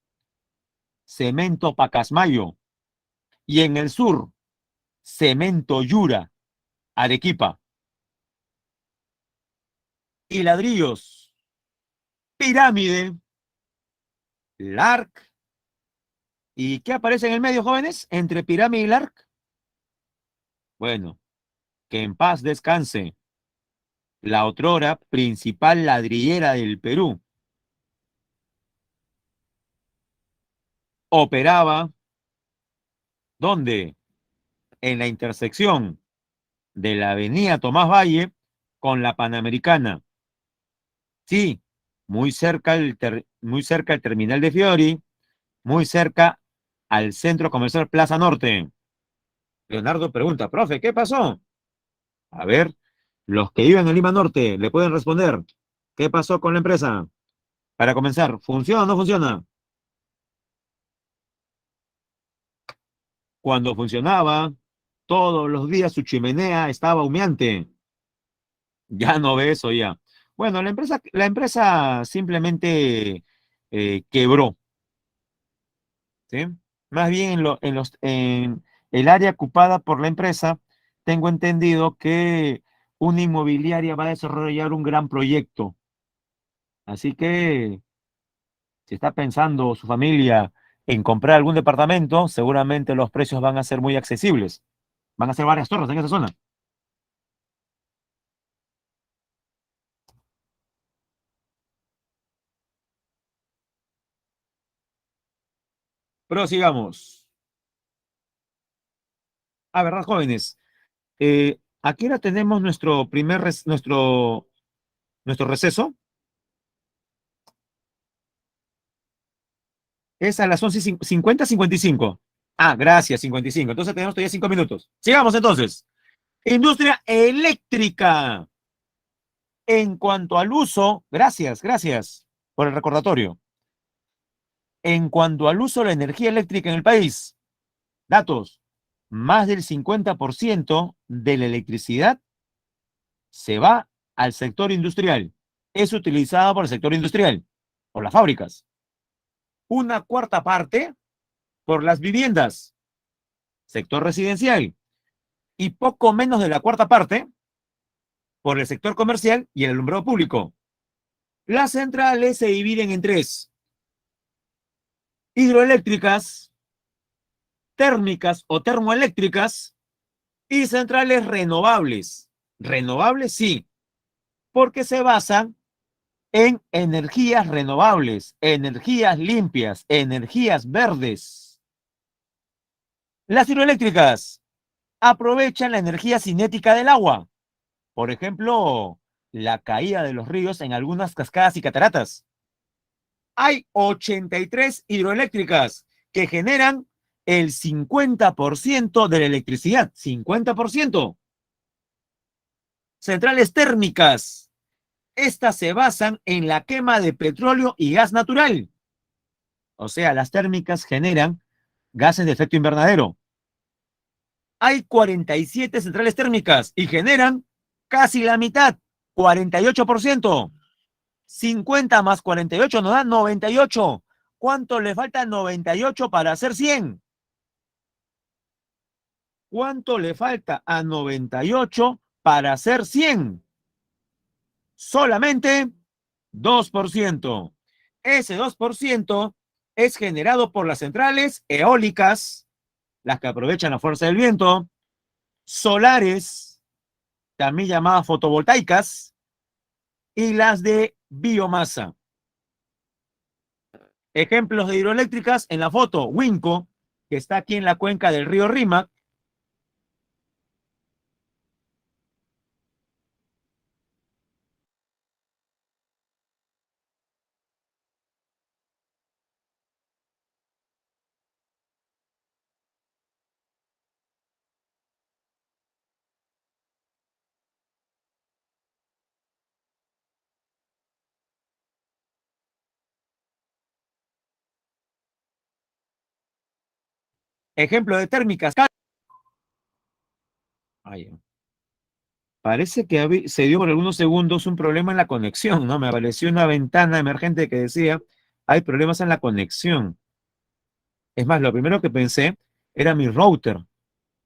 cemento Pacasmayo. Y en el sur, cemento Yura, Arequipa. Y ladrillos, pirámide, LARC. ¿Y qué aparece en el medio, jóvenes? Entre pirámide y LARC. Bueno, que en paz descanse la otrora principal ladrillera del Perú. Operaba, ¿dónde? En la intersección de la avenida Tomás Valle con la Panamericana. Sí, muy cerca al terminal de Fiori, muy cerca al centro comercial Plaza Norte. Leonardo pregunta, profe, ¿qué pasó? A ver, los que viven en Lima Norte le pueden responder. ¿Qué pasó con la empresa? Para comenzar, ¿funciona o no funciona? Cuando funcionaba, todos los días su chimenea estaba humeante. Ya no ve eso ya. Bueno, la empresa simplemente quebró, ¿sí? Más bien en el área ocupada por la empresa, tengo entendido que una inmobiliaria va a desarrollar un gran proyecto. Así que si está pensando su familia en comprar algún departamento, seguramente los precios van a ser muy accesibles. Van a ser varias torres en esa zona. Prosigamos. ¿Verdad, jóvenes? Aquí ahora tenemos nuestro receso. Es a las 11:50, 55. Gracias, 55. Entonces tenemos todavía 5 minutos. Sigamos entonces. Industria eléctrica. En cuanto al uso, gracias por el recordatorio. En cuanto al uso de la energía eléctrica en el país, datos, más del 50% de la electricidad se va al sector industrial. Es utilizada por el sector industrial, por las fábricas. Una cuarta parte por las viviendas, sector residencial, y poco menos de la cuarta parte por el sector comercial y el alumbrado público. Las centrales se dividen en tres: hidroeléctricas, térmicas o termoeléctricas y centrales renovables. Renovables sí, porque se basan en energías renovables, energías limpias, energías verdes. Las hidroeléctricas aprovechan la energía cinética del agua, por ejemplo, la caída de los ríos en algunas cascadas y cataratas. Hay 83 hidroeléctricas que generan el 50% de la electricidad. 50%. Centrales térmicas. Estas se basan en la quema de petróleo y gas natural. O sea, las térmicas generan gases de efecto invernadero. Hay 47 centrales térmicas y generan casi la mitad, 48%. 50 más 48 nos da 98. ¿Cuánto le falta 98 para hacer 100? ¿Cuánto le falta a 98 para hacer 100? Solamente 2%. Ese 2% es generado por las centrales eólicas, las que aprovechan la fuerza del viento, solares, también llamadas fotovoltaicas, y las de biomasa. Ejemplos de hidroeléctricas en la foto, Winco, que está aquí en la cuenca del río Rímac. Ejemplo de térmicas. Ay, parece que se dio por algunos segundos un problema en la conexión, ¿no? Me apareció una ventana emergente que decía, hay problemas en la conexión. Es más, lo primero que pensé era mi router,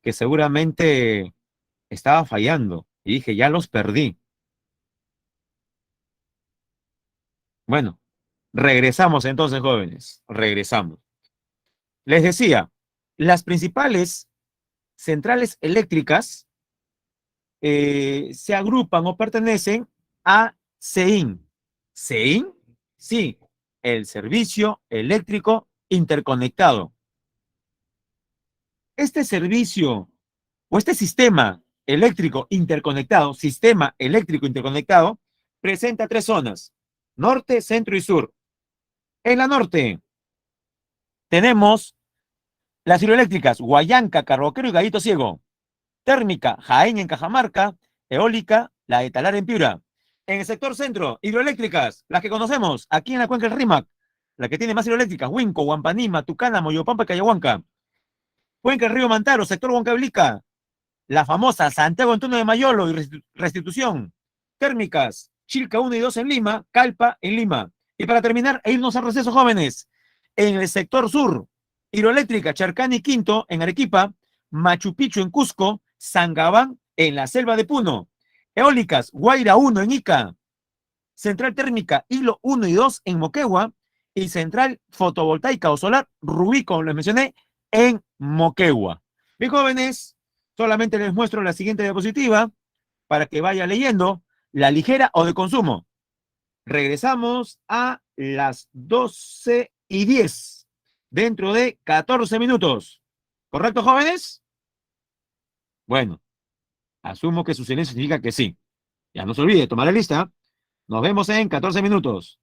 que seguramente estaba fallando. Y dije, ya los perdí. Bueno, regresamos entonces, jóvenes. Regresamos. Les decía, las principales centrales eléctricas se agrupan o pertenecen a SEIN. ¿SEIN? Sí, el Servicio Eléctrico Interconectado. Este servicio o este sistema eléctrico interconectado, presenta tres zonas: norte, centro y sur. En la norte tenemos las hidroeléctricas Huallanca, Carroquero y Gallito Ciego. Térmica, Jaén en Cajamarca. Eólica, la de Talar en Piura. En el sector centro, hidroeléctricas, las que conocemos, aquí en la cuenca del Rímac, la que tiene más hidroeléctricas: Huinco, Huampanima, Tucana, Moyopampa y Cayahuanca. Cuenca del río Mantaro, sector Huancablica, la famosa Santiago Antonio de Mayolo y Restitución. Térmicas, Chilca 1 y 2 en Lima, Calpa en Lima. Y para terminar, e irnos al receso, jóvenes, en el sector sur, hidroeléctrica Charcani y Quinto en Arequipa, Machu Picchu en Cusco, Sangabán en la selva de Puno. Eólicas, Guaira 1 en Ica, central térmica Hilo 1 y 2 en Moquegua, y central fotovoltaica o solar Rubí, como les mencioné, en Moquegua. Bien, jóvenes, solamente les muestro la siguiente diapositiva para que vaya leyendo: la ligera o de consumo. Regresamos a las 12:10, dentro de 14 minutos. ¿Correcto, jóvenes? Bueno, asumo que su silencio significa que sí. Ya no se olvide tomar la lista. Nos vemos en 14 minutos.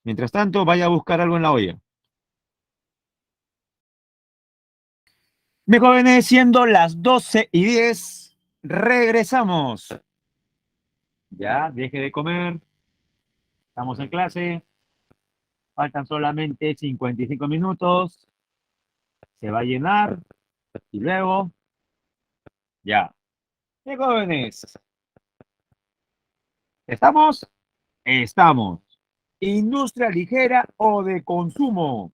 Mientras tanto, vaya a buscar algo en la olla. Mis jóvenes, siendo las 12:10, regresamos. Ya, deje de comer. Estamos en clase. Faltan solamente 55 minutos. Se va a llenar. Y luego, ya. Mis jóvenes, ¿estamos? Estamos. Industria ligera o de consumo.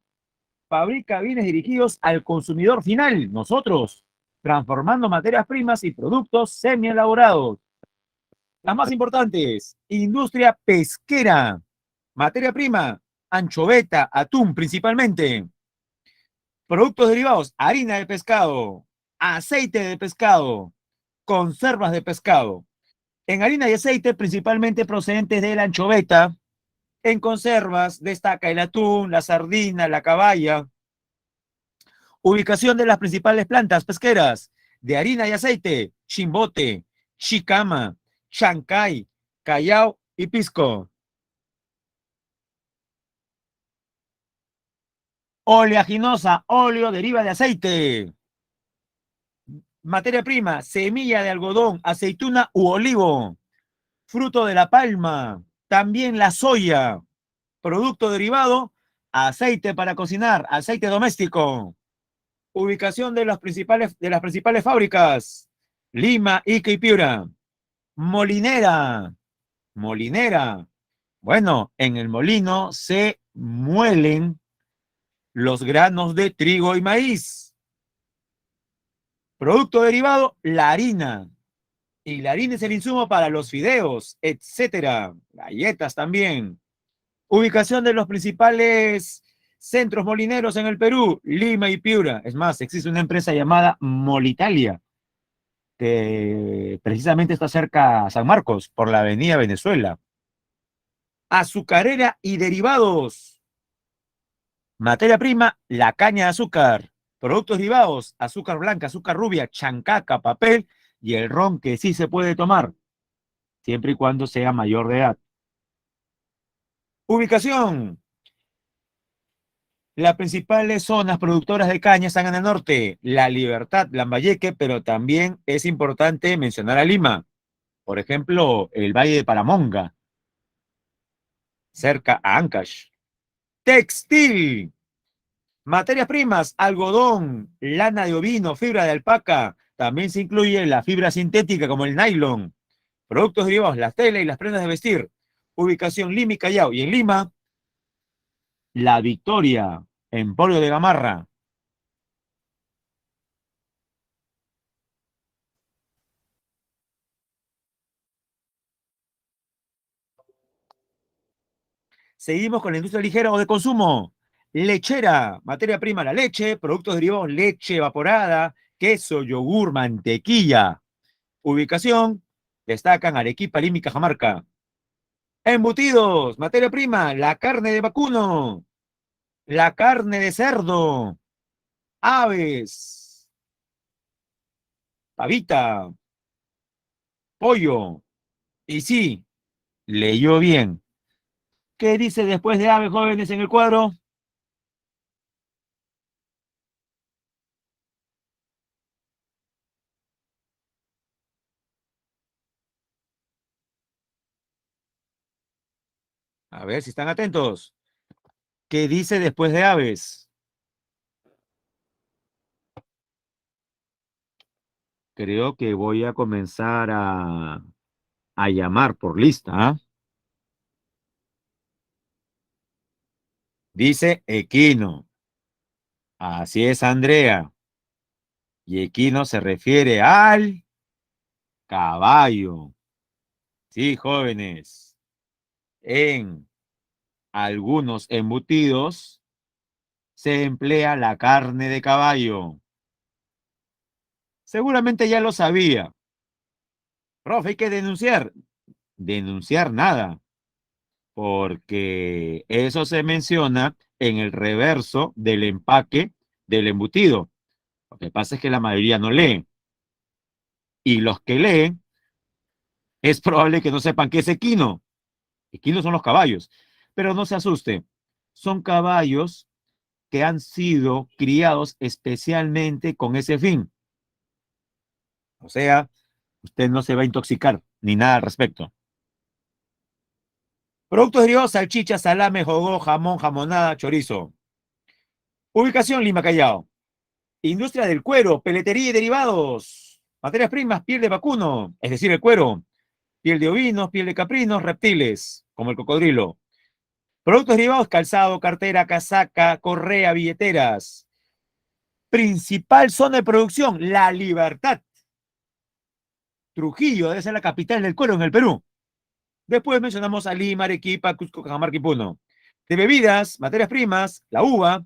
Fabrica bienes dirigidos al consumidor final, nosotros, transformando materias primas y productos semi-elaborados. Las más importantes: industria pesquera, materia prima, anchoveta, atún principalmente. Productos derivados: harina de pescado, aceite de pescado, conservas de pescado. En harina y aceite, principalmente procedentes de la anchoveta. En conservas destaca el atún, la sardina, la caballa. Ubicación de las principales plantas pesqueras de harina y aceite: Chimbote, Chicama, Chancay, Callao y Pisco. Oleaginosa, óleo deriva de aceite. Materia prima, semilla de algodón, aceituna u olivo. Fruto de la palma, también la soya. Producto derivado, aceite para cocinar, aceite doméstico. Ubicación de las principales fábricas: Lima, Ica y Piura. Molinera, molinera. Bueno, en el molino se muelen los granos de trigo y maíz. Producto derivado, la harina. Y la harina es el insumo para los fideos, etcétera. Galletas también. Ubicación de los principales centros molineros en el Perú: Lima y Piura. Es más, existe una empresa llamada Molitalia, que precisamente está cerca a San Marcos, por la avenida Venezuela. Azucarera y derivados. Materia prima, la caña de azúcar. Productos derivados, azúcar blanca, azúcar rubia, chancaca, papel y el ron, que sí se puede tomar, siempre y cuando sea mayor de edad. Ubicación. Las principales zonas productoras de caña están en el norte: La Libertad, Lambayeque, pero también es importante mencionar a Lima. Por ejemplo, el Valle de Paramonga, cerca a Ancash. Textil. Materias primas, algodón, lana de ovino, fibra de alpaca. También se incluye la fibra sintética como el nylon. Productos derivados, la tela y las prendas de vestir. Ubicación: Lima y Callao. Y en Lima, La Victoria, Emporio de Gamarra. Seguimos con la industria ligera o de consumo. Lechera, materia prima, la leche. Productos derivados, leche evaporada, queso, yogur, mantequilla. Ubicación: destacan Arequipa, Lima y Cajamarca. Embutidos, materia prima, la carne de vacuno, la carne de cerdo, aves, pavita, pollo. Y sí, leyó bien. ¿Qué dice después de aves, jóvenes, en el cuadro? A ver si están atentos. ¿Qué dice después de aves? Creo que voy a comenzar a llamar por lista, ¿ah? Dice equino. Así es, Andrea. Y equino se refiere al caballo. Sí, jóvenes. En algunos embutidos se emplea la carne de caballo. Seguramente ya lo sabía. Profe, hay que denunciar. Denunciar nada, porque eso se menciona en el reverso del empaque del embutido. Lo que pasa es que la mayoría no lee. Y los que leen, es probable que no sepan qué es equino. Equinos son los caballos. Pero no se asuste. Son caballos que han sido criados especialmente con ese fin. O sea, usted no se va a intoxicar ni nada al respecto. Productos derivados: salchicha, salame, jogó, jamón, jamonada, chorizo. Ubicación: Lima, Callao. Industria del cuero, peletería y derivados. Materias primas: piel de vacuno, es decir, el cuero. Piel de ovinos, piel de caprinos, reptiles, como el cocodrilo. Productos derivados: calzado, cartera, casaca, correa, billeteras. Principal zona de producción: La Libertad. Trujillo debe ser la capital del cuero en el Perú. Después mencionamos a Lima, Arequipa, Cusco, Cajamarca y Puno. De bebidas, materias primas: la uva,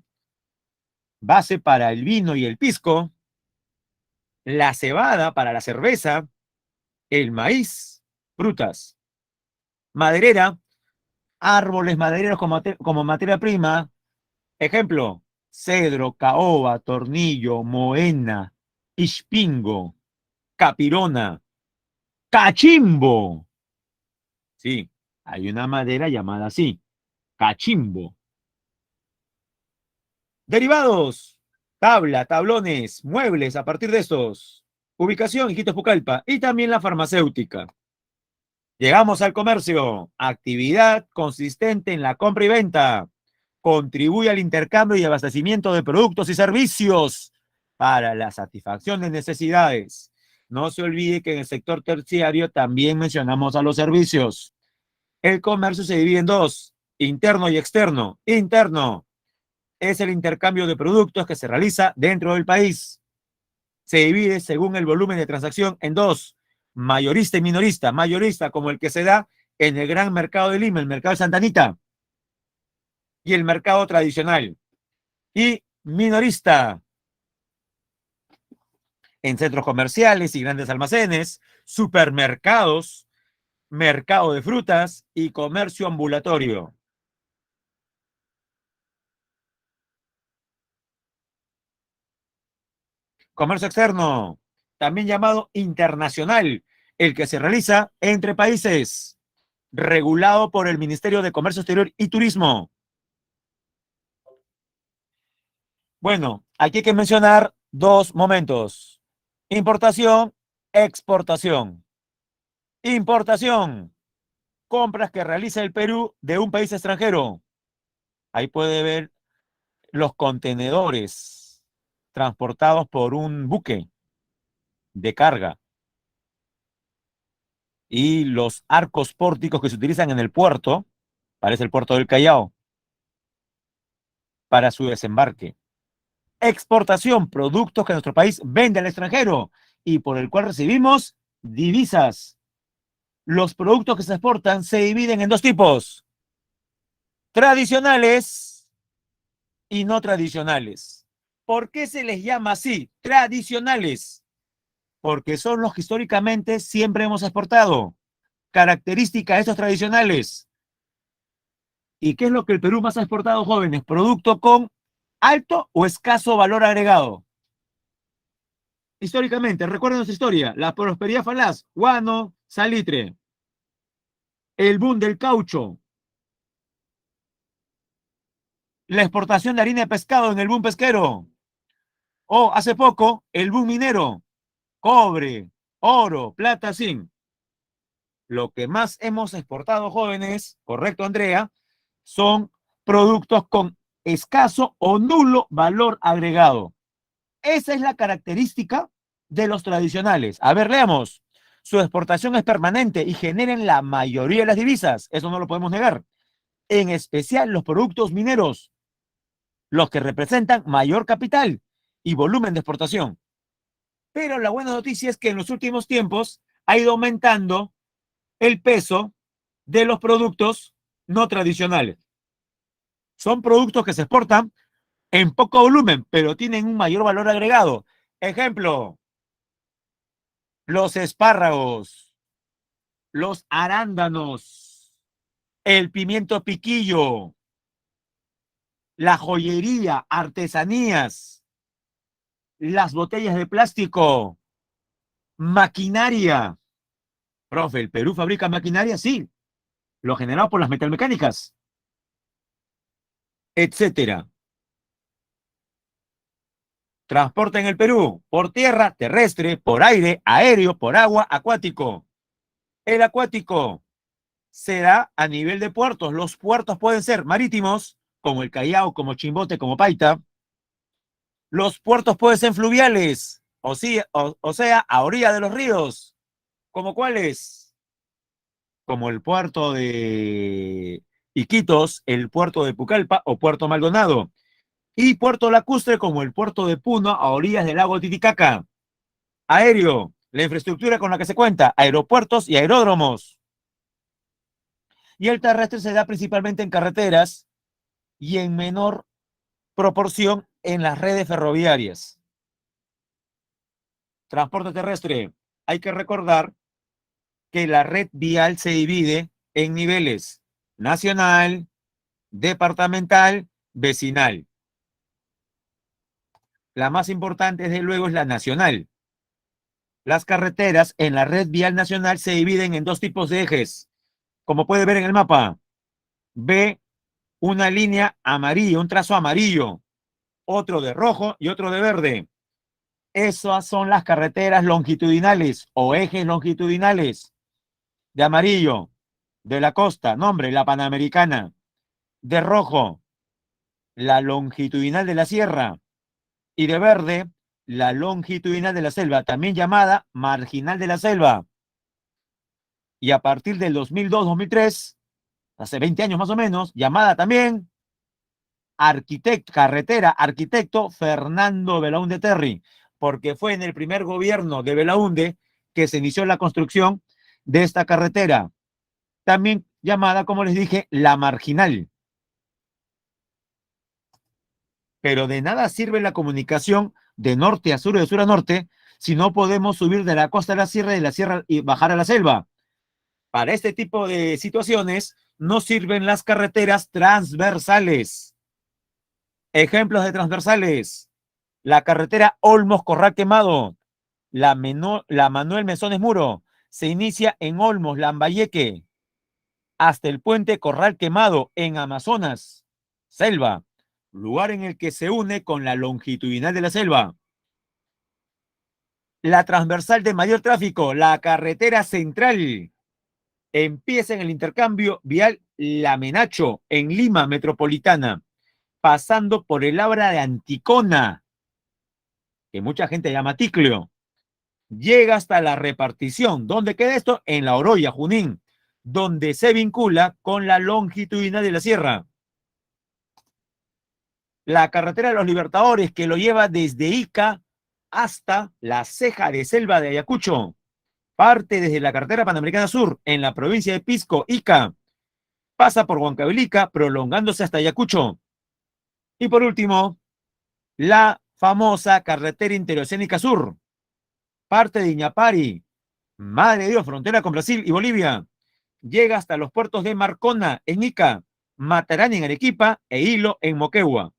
base para el vino y el pisco; la cebada para la cerveza; el maíz, frutas; maderera, árboles madereros como materia prima. Ejemplo: cedro, caoba, tornillo, moena, ispingo, capirona, cachimbo. Sí, hay una madera llamada así, cachimbo. Derivados, tabla, tablones, muebles a partir de estos. Ubicación, Iquitos, Pucallpa. Y también la farmacéutica. Llegamos al comercio. Actividad consistente en la compra y venta. Contribuye al intercambio y abastecimiento de productos y servicios para la satisfacción de necesidades. No se olvide que en el sector terciario también mencionamos a los servicios. El comercio se divide en dos, interno y externo. Interno es el intercambio de productos que se realiza dentro del país. Se divide según el volumen de transacción en dos, mayorista y minorista. Mayorista como el que se da en el gran mercado de Lima, el mercado de Santa Anita, y el mercado tradicional. Y minorista en centros comerciales y grandes almacenes, supermercados, mercado de frutas y comercio ambulatorio. Comercio externo, también llamado internacional, el que se realiza entre países, regulado por el Ministerio de Comercio Exterior y Turismo. Bueno, aquí hay que mencionar dos momentos. Importación, exportación. Importación, compras que realiza el Perú de un país extranjero. Ahí puede ver los contenedores transportados por un buque de carga y los arcos pórticos que se utilizan en el puerto, parece el puerto del Callao, para su desembarque. Exportación, productos que nuestro país vende al extranjero y por el cual recibimos divisas. Los productos que se exportan se dividen en dos tipos, tradicionales y no tradicionales. ¿Por qué se les llama así? Tradicionales. Porque son los que históricamente siempre hemos exportado. Características de estos tradicionales. ¿Y qué es lo que el Perú más ha exportado, jóvenes? Producto con alto o escaso valor agregado. Históricamente, recuerden nuestra historia, la prosperidad falaz, guano, salitre, el boom del caucho, la exportación de harina de pescado en el boom pesquero, o hace poco, el boom minero, cobre, oro, plata, zinc. Lo que más hemos exportado, jóvenes, correcto, Andrea, son productos con escaso o nulo valor agregado. Esa es la característica de los tradicionales. A ver, leamos. Su exportación es permanente y generan la mayoría de las divisas. Eso no lo podemos negar. En especial los productos mineros, los que representan mayor capital y volumen de exportación. Pero la buena noticia es que en los últimos tiempos ha ido aumentando el peso de los productos no tradicionales. Son productos que se exportan en poco volumen, pero tienen un mayor valor agregado. Ejemplo, los espárragos, los arándanos, el pimiento piquillo, la joyería, artesanías, las botellas de plástico, maquinaria. Profe, ¿el Perú fabrica maquinaria? Sí, lo generado por las metalmecánicas, etcétera. Transporte en el Perú, por tierra, terrestre, por aire, aéreo, por agua, acuático. El acuático se da a nivel de puertos. Los puertos pueden ser marítimos, como el Callao, como Chimbote, como Paita. Los puertos pueden ser fluviales, o sea, a orilla de los ríos. ¿Como cuáles? Como el puerto de Iquitos, el puerto de Pucallpa o puerto Maldonado. Y puerto lacustre como el puerto de Puno a orillas del lago Titicaca. Aéreo, la infraestructura con la que se cuenta, aeropuertos y aeródromos. Y el terrestre se da principalmente en carreteras y en menor proporción en las redes ferroviarias. Transporte terrestre. Hay que recordar que la red vial se divide en niveles nacional, departamental, vecinal. La más importante, desde luego, es la nacional. Las carreteras en la red vial nacional se dividen en dos tipos de ejes. Como puede ver en el mapa, ve una línea amarilla, un trazo amarillo. otro de rojo y otro de verde. Esas son las carreteras longitudinales o ejes longitudinales. De amarillo, de la costa, nombre, la Panamericana. De rojo, la longitudinal de la sierra. Y de verde, la longitudinal de la selva, también llamada marginal de la selva. Y a partir del 2002-2003, hace 20 años más o menos, llamada también carretera arquitecto Fernando Belaúnde Terry, porque fue en el primer gobierno de Belaúnde que se inició la construcción de esta carretera, también llamada, como les dije, la marginal. Pero de nada sirve la comunicación de norte a sur o de sur a norte si no podemos subir de la costa a la sierra y de la sierra y bajar a la selva. Para este tipo de situaciones no sirven las carreteras transversales. Ejemplos de transversales: la carretera Olmos Corral Quemado, la Manuel Mesones Muro, se inicia en Olmos, Lambayeque, hasta el puente Corral Quemado en Amazonas, selva, lugar en el que se une con la longitudinal de la selva. La transversal de mayor tráfico, la carretera central, empieza en el intercambio vial La Menacho, en Lima Metropolitana, pasando por el Abra de Anticona, que mucha gente llama Ticlio, llega hasta la repartición. ¿Dónde queda esto? En La Oroya, Junín, donde se vincula con la longitudinal de la sierra. La carretera de los Libertadores, que lo lleva desde Ica hasta la ceja de selva de Ayacucho, parte desde la carretera Panamericana Sur, en la provincia de Pisco, Ica, pasa por Huancavelica, prolongándose hasta Ayacucho. Y por último, la famosa carretera interoceánica sur, parte de Iñapari, Madre de Dios, frontera con Brasil y Bolivia, llega hasta los puertos de Marcona, en Ica, Matarani, en Arequipa, e Hilo, en Moquegua.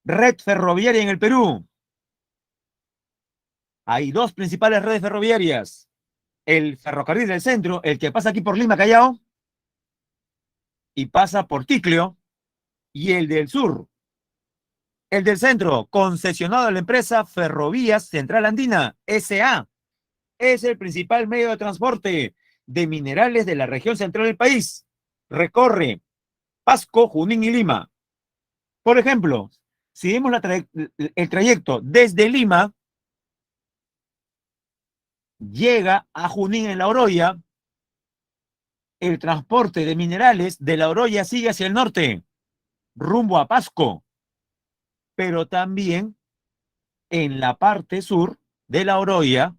Red ferroviaria en el Perú. Hay dos principales redes ferroviarias: el ferrocarril del centro, el que pasa aquí por Lima, Callao, y pasa por Ticlio, y el del sur. El del centro, concesionado a la empresa Ferrovías Central Andina, SA, es el principal medio de transporte de minerales de la región central del país. Recorre Pasco, Junín y Lima. Por ejemplo, si vemos el trayecto desde Lima, llega a Junín en La Oroya, el transporte de minerales de La Oroya sigue hacia el norte, rumbo a Pasco, pero también en la parte sur de La Oroya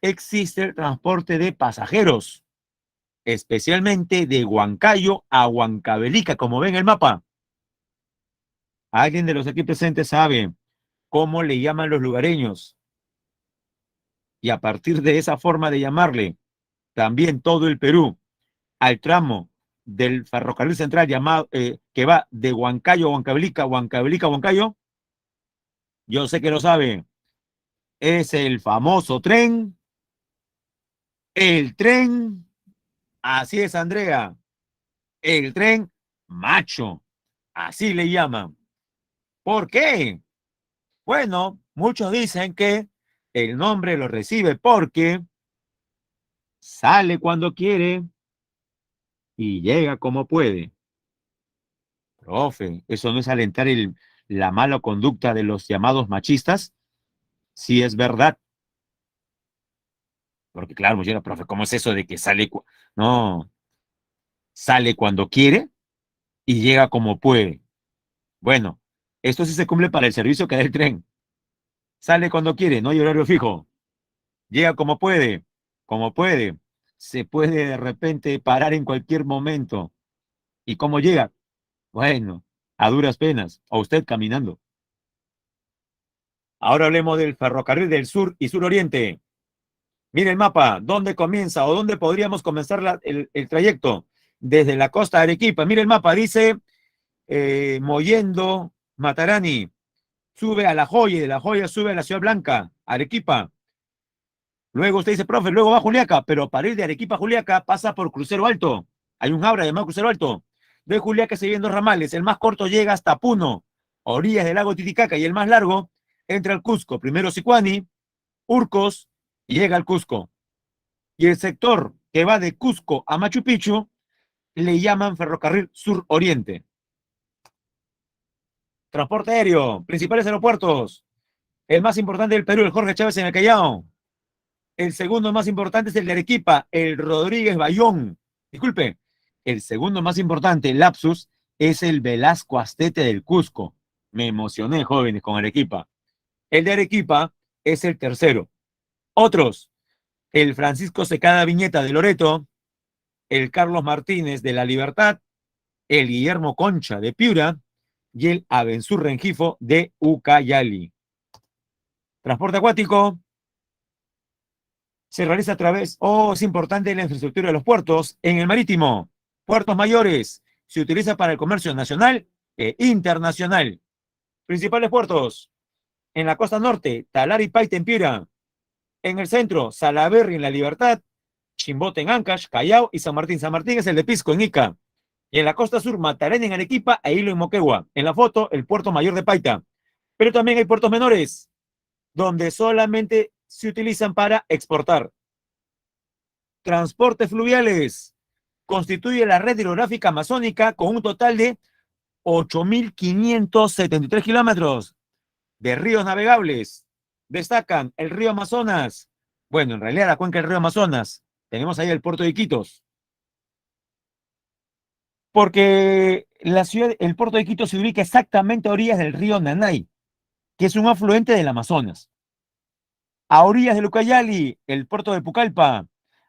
existe el transporte de pasajeros, especialmente de Huancayo a Huancavelica, como ven en el mapa. ¿Alguien de los aquí presentes sabe cómo le llaman los lugareños? Y a partir de esa forma de llamarle, también todo el Perú, al tramo del ferrocarril central llamado, que va de Huancayo a Huancavelica, Huancavelica a Huancayo, yo sé que lo sabe, es el famoso tren, el tren, así es, Andrea, el tren macho, así le llaman. ¿Por qué? Bueno, muchos dicen que el nombre lo recibe porque sale cuando quiere y llega como puede. Profe, eso no es alentar la mala conducta de los llamados machistas. Sí es verdad. Porque claro, yo, profe, ¿cómo es eso de que sale? No, sale cuando quiere y llega como puede. Bueno, esto sí se cumple para el servicio que da el tren. Sale cuando quiere, no hay horario fijo. Llega como puede, como puede. Se puede de repente parar en cualquier momento. ¿Y cómo llega? Bueno, a duras penas, o usted caminando. Ahora hablemos del ferrocarril del sur y suroriente. Mire el mapa, ¿dónde comienza o dónde podríamos comenzar el trayecto? Desde la costa de Arequipa. Mire el mapa, dice Mollendo, Matarani, sube a La Joya y de La Joya sube a la Ciudad Blanca, Arequipa. Luego usted dice, profe, luego va a Juliaca, pero para ir de Arequipa a Juliaca pasa por Crucero Alto. Hay un abra llamado Crucero Alto. de Juliaca se divide en dos ramales. El más corto llega hasta Puno, orillas del lago Titicaca, y el más largo entra al Cusco. Primero Sicuani, Urcos, y llega al Cusco. Y el sector que va de Cusco a Machu Picchu le llaman Ferrocarril Sur-Oriente. Transporte aéreo, principales aeropuertos. El más importante del Perú, el Jorge Chávez en el Callao. El segundo más importante es el de Arequipa, el Rodríguez Bayón. Disculpe, el segundo más importante, el lapsus, es el Velasco Astete del Cusco. Me emocioné, jóvenes, con Arequipa. El de Arequipa es el tercero. Otros, el Francisco Secada Viñeta de Loreto, el Carlos Martínez de La Libertad, el Guillermo Concha de Piura y el Abensur Rengifo de Ucayali. Transporte acuático se realiza a través, es importante la infraestructura de los puertos. En el marítimo, puertos mayores, se utiliza para el comercio nacional e internacional. Principales puertos, en la costa norte, Talar y Paita en Piura. En el centro, Salaberry en La Libertad, Chimbote en Ancash, Callao y San Martín. San Martín es el de Pisco en Ica. Y en la costa sur, Matarena en Arequipa e Hilo en Moquegua. En la foto, el puerto mayor de Paita. Pero también hay puertos menores, donde solamente se utilizan para exportar. Transportes fluviales. Constituye la red hidrográfica amazónica con un total de 8.573 kilómetros de ríos navegables. Destacan el río Amazonas. Bueno, en realidad la cuenca del río Amazonas. Tenemos ahí el puerto de Iquitos. Porque el puerto de Iquitos se ubica exactamente a orillas del río Nanay, que es un afluente del Amazonas. A orillas del Ucayali, el puerto de Pucallpa.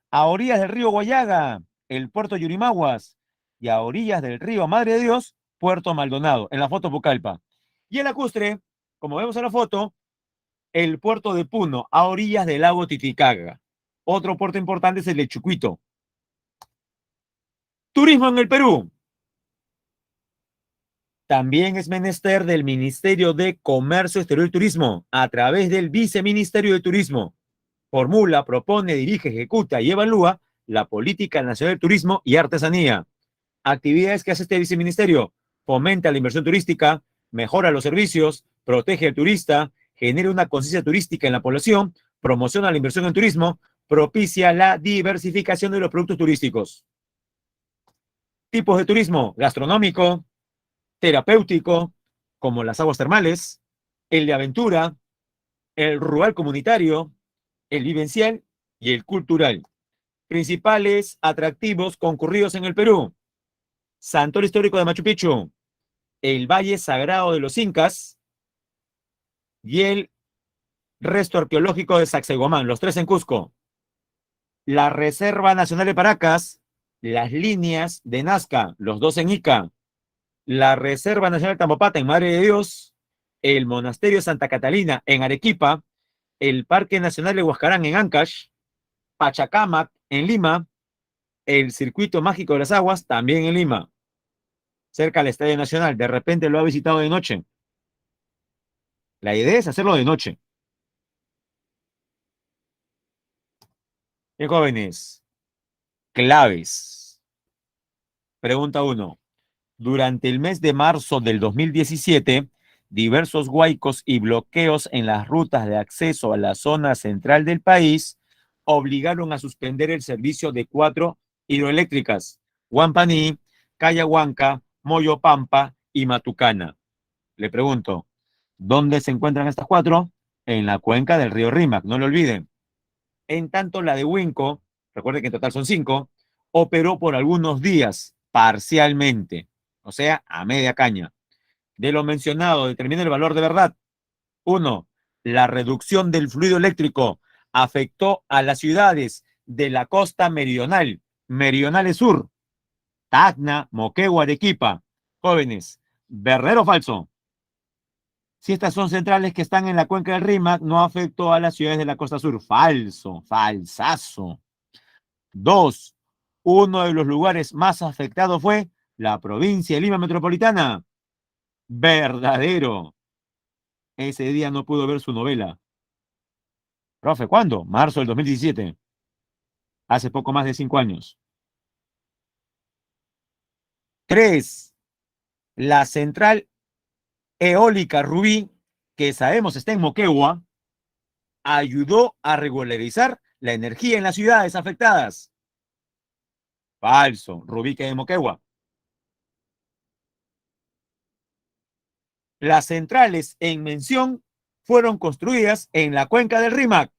A orillas del río Guayaga, el puerto de Yurimaguas. Y a orillas del río Madre de Dios, Puerto Maldonado, en la foto Pucallpa. Y el lacustre, como vemos en la foto, el puerto de Puno, a orillas del lago Titicaca. Otro puerto importante es el de Chucuito. Turismo en el Perú. También es menester del Ministerio de Comercio Exterior y Turismo, a través del Viceministerio de Turismo. Formula, propone, dirige, ejecuta y evalúa la Política Nacional de Turismo y Artesanía. Actividades que hace este viceministerio: fomenta la inversión turística, mejora los servicios, protege al turista, genera una conciencia turística en la población, promociona la inversión en turismo, propicia la diversificación de los productos turísticos. Tipos de turismo: gastronómico, terapéutico, como las aguas termales, el de aventura, el rural comunitario, el vivencial y el cultural. Principales atractivos concurridos en el Perú: Santuario Histórico de Machu Picchu, el Valle Sagrado de los Incas y el Resto Arqueológico de Sacsayhuamán, los tres en Cusco. La Reserva Nacional de Paracas, las líneas de Nazca, los dos en Ica. La Reserva Nacional de Tambopata en Madre de Dios, el Monasterio de Santa Catalina en Arequipa, el Parque Nacional de Huascarán en Ancash, Pachacamac en Lima, el Circuito Mágico de las Aguas también en Lima, cerca del Estadio Nacional. De repente lo ha visitado de noche. La idea es hacerlo de noche. Bien, jóvenes, claves. Pregunta 1. Durante el mes de marzo del 2017, diversos huaicos y bloqueos en las rutas de acceso a la zona central del país obligaron a suspender el servicio de 4 hidroeléctricas: Huampaní, Cayahuanca, Moyopampa y Matucana. Le pregunto, ¿dónde se encuentran estas 4? En la cuenca del río Rímac, no lo olviden. En tanto, la de Huinco, recuerden que en total son 5, operó por algunos días parcialmente, o sea, a media caña. De lo mencionado, determina el valor de verdad. 1. La reducción del fluido eléctrico afectó a las ciudades de la costa meridional, Meridionales Sur, Tacna, Moquegua, Arequipa. Jóvenes, ¿verdadero o falso? Si estas son centrales que están en la cuenca del Rímac, no afectó a las ciudades de la costa sur. Falso, falsazo. 2. Uno de los lugares más afectados fue la provincia de Lima Metropolitana. Verdadero. Ese día no pudo ver su novela. Profe, ¿cuándo? Marzo del 2017. Hace poco más de 5 años. Tres, la central eólica Rubí, que sabemos está en Moquegua, ayudó a regularizar la energía en las ciudades afectadas. Falso, Rubí que en Moquegua. Las centrales en mención fueron construidas en la cuenca del Rímac.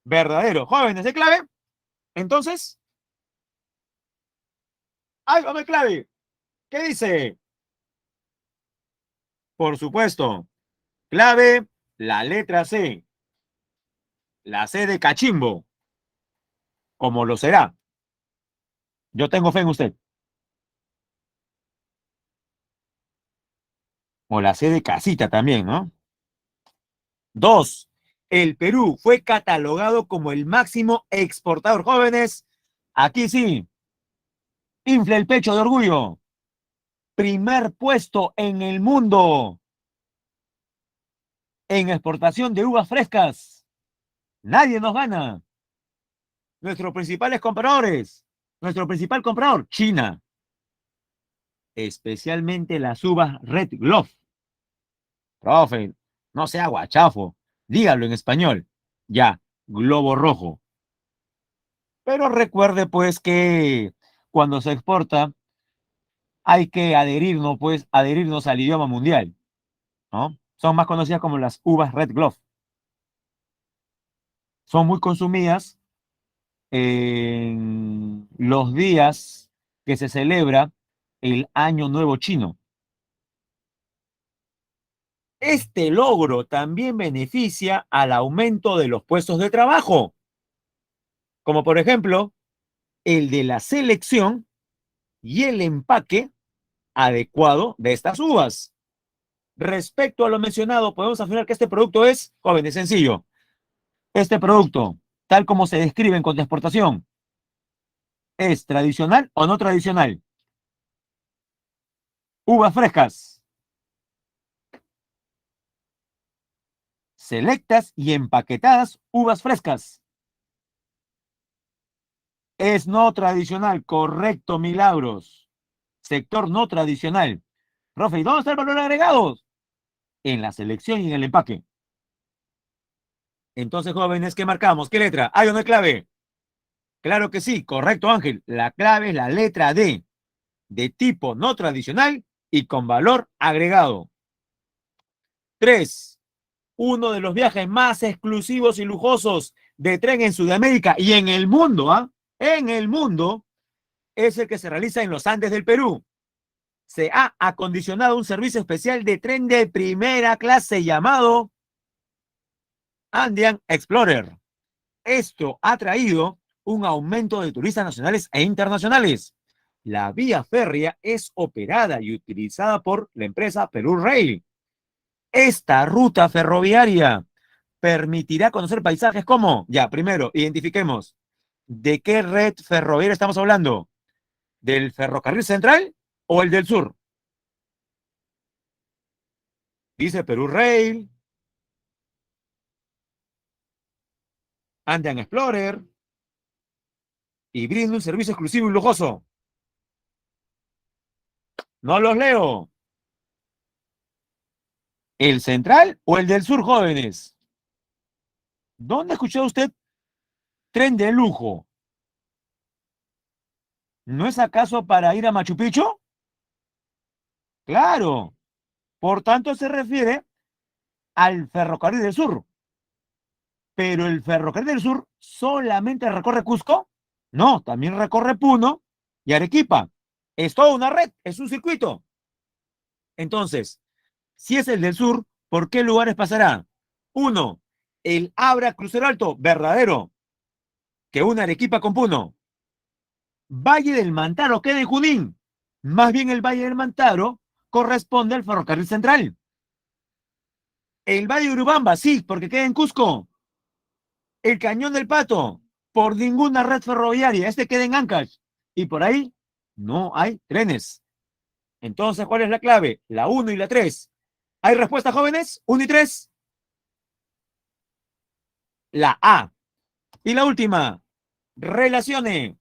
Verdadero. Jóvenes de clave. Entonces, algo de clave. ¿Qué dice? Por supuesto. Clave, la letra C. La C de cachimbo. Como lo será. Yo tengo fe en usted. O la C de casita también, ¿no? Dos, el Perú fue catalogado como el máximo exportador. Jóvenes, aquí sí, infla el pecho de orgullo. Primer puesto en el mundo en exportación de uvas frescas. Nadie nos gana. Nuestros principales compradores, nuestro principal comprador, China. Especialmente las uvas Red Glove. Profe, no sea guachafo. Dígalo en español. Ya, globo rojo. Pero recuerde pues que cuando se exporta hay que adherirnos, pues, adherirnos al idioma mundial, ¿no? Son más conocidas como las uvas Red Glove. Son muy consumidas en los días que se celebra el Año Nuevo Chino. Este logro también beneficia al aumento de los puestos de trabajo, como por ejemplo el de la selección y el empaque adecuado de estas uvas. Respecto a lo mencionado, podemos afirmar que este producto es, jóvenes, sencillo. Este producto, tal como se describe en cuanto a exportación, ¿es tradicional o no tradicional? Uvas frescas, selectas y empaquetadas uvas frescas. Es no tradicional, correcto, Milagros. Sector no tradicional. Profe, ¿y dónde está el valor agregado? En la selección y en el empaque. Entonces, jóvenes, ¿qué marcamos? ¿Qué letra? ¿Hay o no hay clave? Claro que sí, correcto, Ángel. La clave es la letra D, de tipo no tradicional y con valor agregado. Tres, uno de los viajes más exclusivos y lujosos de tren en Sudamérica y en el mundo, ¿ah? En el mundo, es el que se realiza en los Andes del Perú. Se ha acondicionado un servicio especial de tren de primera clase llamado Andean Explorer. Esto ha traído un aumento de turistas nacionales e internacionales. La vía férrea es operada y utilizada por la empresa Perú Rail. Esta ruta ferroviaria permitirá conocer paisajes como, ya, primero, identifiquemos, ¿de qué red ferroviaria estamos hablando? ¿Del ferrocarril central o el del sur? Dice Perú Rail, Andean Explorer y brinda un servicio exclusivo y lujoso. No los leo. ¿El central o el del sur, jóvenes? ¿Dónde escuchó usted tren de lujo? ¿No es acaso para ir a Machu Picchu? Claro. Por tanto, se refiere al ferrocarril del sur. Pero el ferrocarril del sur solamente recorre Cusco. No, también recorre Puno y Arequipa. Es toda una red, es un circuito. Entonces, si es el del sur, ¿por qué lugares pasará? Uno, el Abra Crucero Alto, verdadero, que une Arequipa con Puno. Valle del Mantaro queda en Junín. Más bien el Valle del Mantaro corresponde al ferrocarril central. El Valle de Urubamba, sí, porque queda en Cusco. El Cañón del Pato, por ninguna red ferroviaria, este queda en Ancash. Y por ahí no hay trenes. Entonces, ¿cuál es la clave? La uno y la 3. ¿Hay respuesta, jóvenes? 1 y 3. La A. Y la última, relacione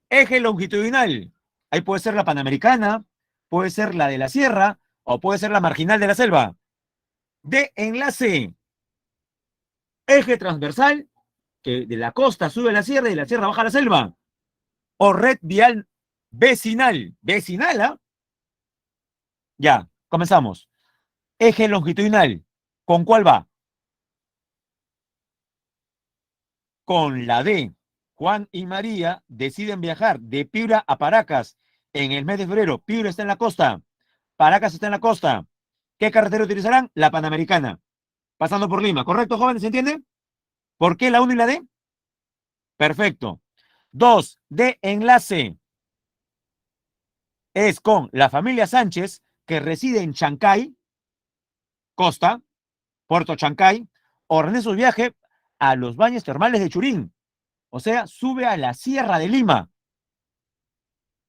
eje longitudinal Ahí puede ser la Panamericana, puede ser la de la Sierra o puede ser la Marginal de la Selva. De enlace, eje transversal, que de la costa sube a la sierra y de la sierra baja a la selva. O red vial vecinal. Vecinal, ¿ah? Ya, comenzamos. Eje longitudinal. ¿Con cuál va? Con la D. Juan y María deciden viajar de Piura a Paracas en el mes de febrero. Piura está en la costa, Paracas está en la costa. ¿Qué carretera utilizarán? La Panamericana, pasando por Lima. ¿Correcto, jóvenes? ¿Se entiende? ¿Por qué la 1 y la D? Perfecto. Dos, de enlace es con la familia Sánchez, que reside en Chancay, costa, Puerto Chancay, ordene su viaje a los baños termales de Churín. O sea, sube a la Sierra de Lima.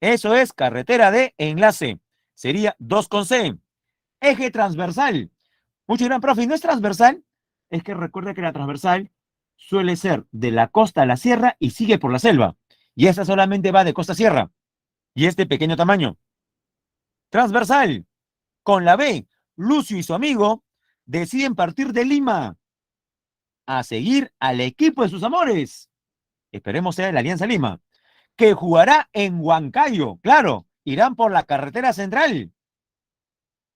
Eso es carretera de enlace. Sería 2 con C. Eje transversal. Muchos dirán, profe, ¿no es transversal? Es que recuerda que la transversal suele ser de la costa a la sierra y sigue por la selva. Y esta solamente va de costa a sierra. Y es de pequeño tamaño. Transversal. Con la B, Lucio y su amigo deciden partir de Lima a seguir al equipo de sus amores. Esperemos sea la Alianza Lima, que jugará en Huancayo. Claro, irán por la carretera central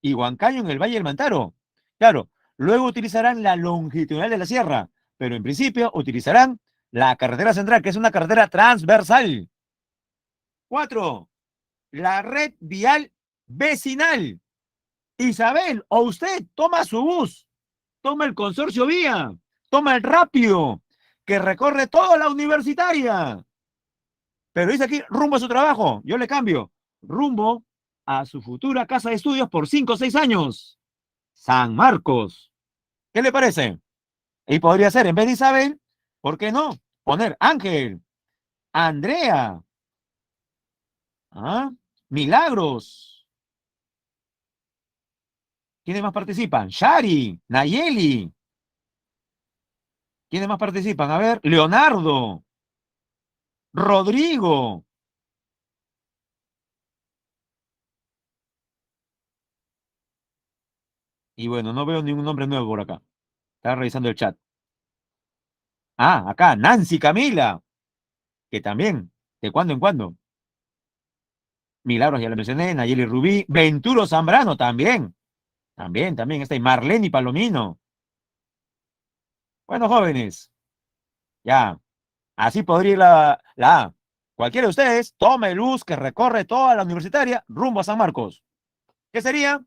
y Huancayo en el Valle del Mantaro. Claro, luego utilizarán la longitudinal de la sierra, pero en principio utilizarán la carretera central, que es una carretera transversal. Cuatro, la red vial vecinal. Isabel, o usted toma su bus, toma el consorcio vía, toma el rápido, que recorre toda la universitaria. Pero dice aquí, rumbo a su trabajo. Yo le cambio, rumbo a su futura casa de estudios por 5 o 6 años. San Marcos. ¿Qué le parece? Y podría ser, en vez de Isabel, ¿por qué no? Poner Ángel, Andrea, ¿ah? Milagros. ¿Quiénes más participan? Shari, Nayeli. ¿Quiénes más participan? A ver, Leonardo, Rodrigo. Y bueno, no veo ningún nombre nuevo por acá. Estaba revisando el chat. Ah, acá, Nancy Camila, que también, de cuando en cuando. Milagros ya lo mencioné, Nayeli Rubí, Venturo Zambrano también. También está ahí. Marlene Palomino. Bueno, jóvenes, ya, así podría ir la A. Cualquiera de ustedes tome el bus que recorre toda la universitaria rumbo a San Marcos. ¿Qué sería?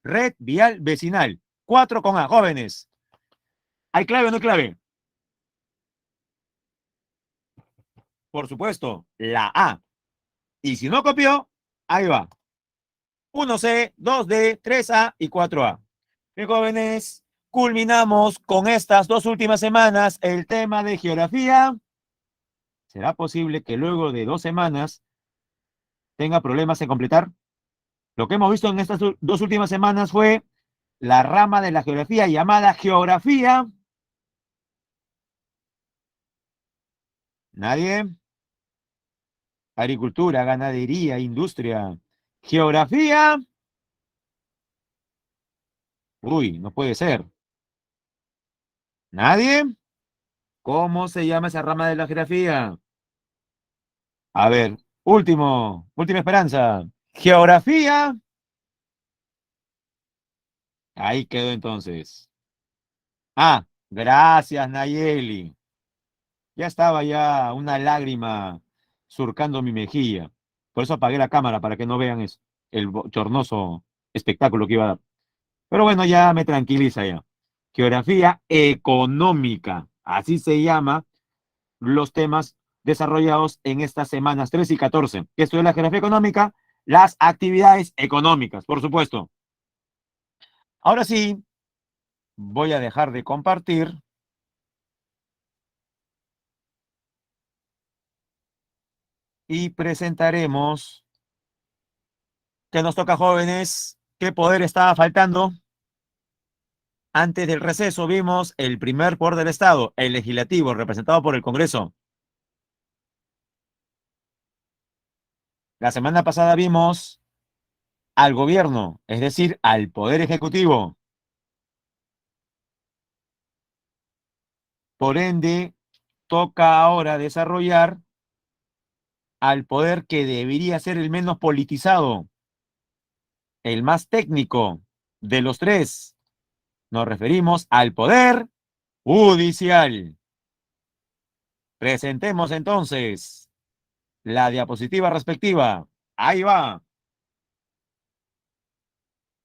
Red vial vecinal. 4 con A, jóvenes. ¿Hay clave o no hay clave? Por supuesto, la A. Y si no copió, ahí va. 1C, 2D, 3A y 4A. Bien, jóvenes, culminamos con estas 2 últimas semanas el tema de geografía. ¿Será posible que luego de 2 semanas tenga problemas en completar? Lo que hemos visto en estas 2 últimas semanas fue la rama de la geografía llamada geografía. ¿Nadie? Agricultura, ganadería, industria. Geografía. Uy, no puede ser. ¿Nadie? ¿Cómo se llama esa rama de la geografía? A ver, última esperanza. Geografía. Ahí quedó entonces. Ah, gracias, Nayeli. Ya estaba ya una lágrima surcando mi mejilla. Por eso apagué la cámara para que no vean eso, el bochornoso espectáculo que iba a dar. Pero bueno, ya me tranquiliza ya. Geografía económica. Así se llama los temas desarrollados en estas semanas 13 y 14. Esto es la geografía económica, las actividades económicas, por supuesto. Ahora sí, voy a dejar de compartir y presentaremos qué nos toca, jóvenes, qué poder estaba faltando. Antes del receso vimos el primer poder del Estado, el legislativo, representado por el Congreso. La semana pasada vimos al gobierno, es decir, al Poder Ejecutivo. Por ende, toca ahora desarrollar al poder que debería ser el menos politizado, el más técnico de los tres. Nos referimos al Poder Judicial. Presentemos entonces la diapositiva respectiva. Ahí va.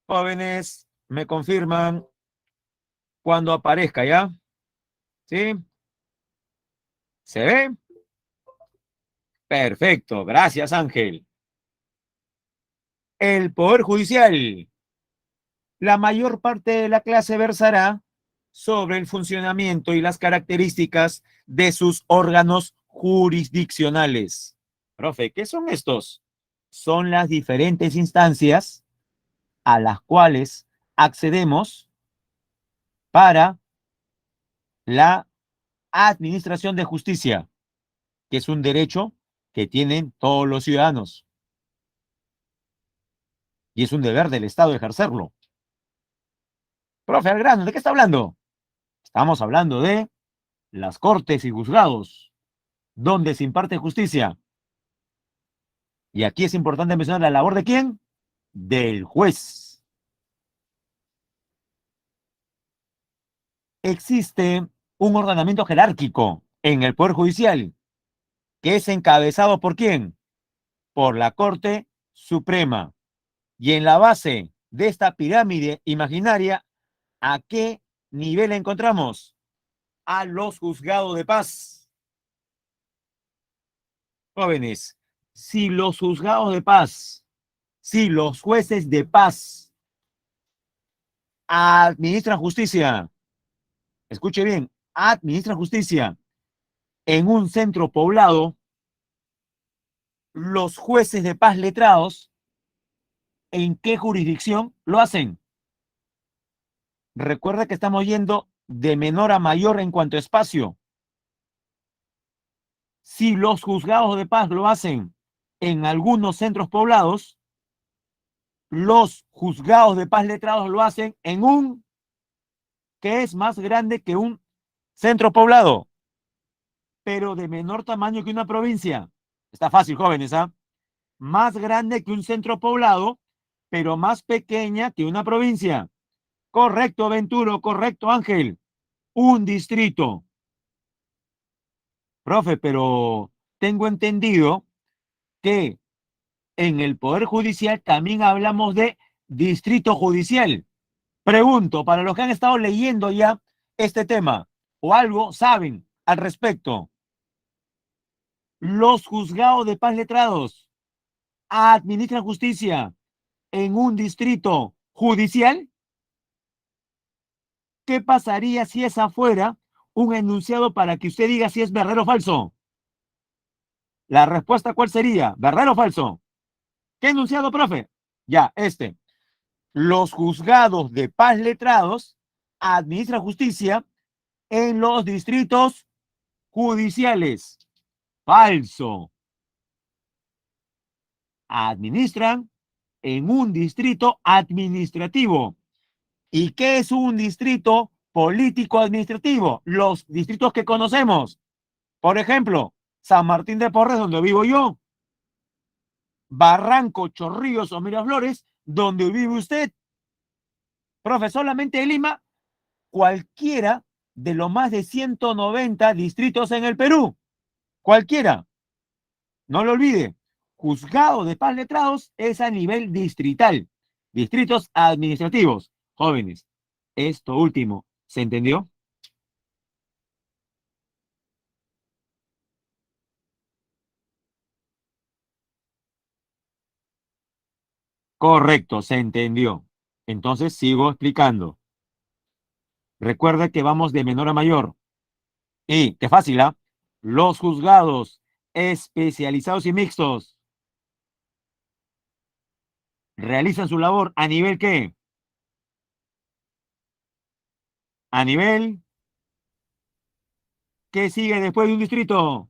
Jóvenes, me confirman cuando aparezca, ¿ya? ¿Sí? ¿Se ve? Perfecto. Gracias, Ángel. El Poder Judicial. La mayor parte de la clase versará sobre el funcionamiento y las características de sus órganos jurisdiccionales. Profe, ¿qué son estos? Son las diferentes instancias a las cuales accedemos para la administración de justicia, que es un derecho que tienen todos los ciudadanos y es un deber del Estado ejercerlo. Profe, al grano, ¿de qué está hablando? Estamos hablando de las cortes y juzgados, donde se imparte justicia. Y aquí es importante mencionar la labor de quién? Del juez. Existe un ordenamiento jerárquico en el Poder Judicial, que es encabezado por quién? Por la Corte Suprema. Y en la base de esta pirámide imaginaria, ¿a qué nivel encontramos? A los juzgados de paz. Jóvenes, si los juzgados de paz, si los jueces de paz administran justicia, escuche bien, administran justicia en un centro poblado, los jueces de paz letrados, ¿en qué jurisdicción lo hacen? Recuerda que estamos yendo de menor a mayor en cuanto a espacio. Si los juzgados de paz lo hacen en algunos centros poblados, los juzgados de paz letrados lo hacen en un que es más grande que un centro poblado, pero de menor tamaño que una provincia. Está fácil, jóvenes, ¿ah? Más grande que un centro poblado, pero más pequeña que una provincia. Correcto, Venturo, correcto, Ángel. Un distrito. Profe, pero tengo entendido que en el Poder Judicial también hablamos de distrito judicial. Pregunto, para los que han estado leyendo ya este tema o algo saben al respecto, los juzgados de paz letrados administran justicia en un distrito judicial. ¿Qué pasaría si esa fuera un enunciado para que usted diga si es verdadero o falso? La respuesta, ¿cuál sería? ¿Verdadero o falso? ¿Qué enunciado, profe? Ya, este. Los juzgados de paz letrados administran justicia en los distritos judiciales. Falso. Administran en un distrito administrativo. ¿Y qué es un distrito político administrativo? Los distritos que conocemos. Por ejemplo, San Martín de Porres, donde vivo yo. Barranco, Chorrillos o Miraflores, donde vive usted. Profe, solamente en Lima, cualquiera de los más de 190 distritos en el Perú. Cualquiera. No lo olvide. Juzgado de paz letrados es a nivel distrital. Distritos administrativos. Jóvenes. Esto último, ¿se entendió? Correcto, se entendió. Entonces sigo explicando. Recuerda que vamos de menor a mayor. Y, qué fácil, ¿ah? Los juzgados especializados y mixtos realizan su labor a nivel ¿qué? A nivel ¿qué sigue después de un distrito?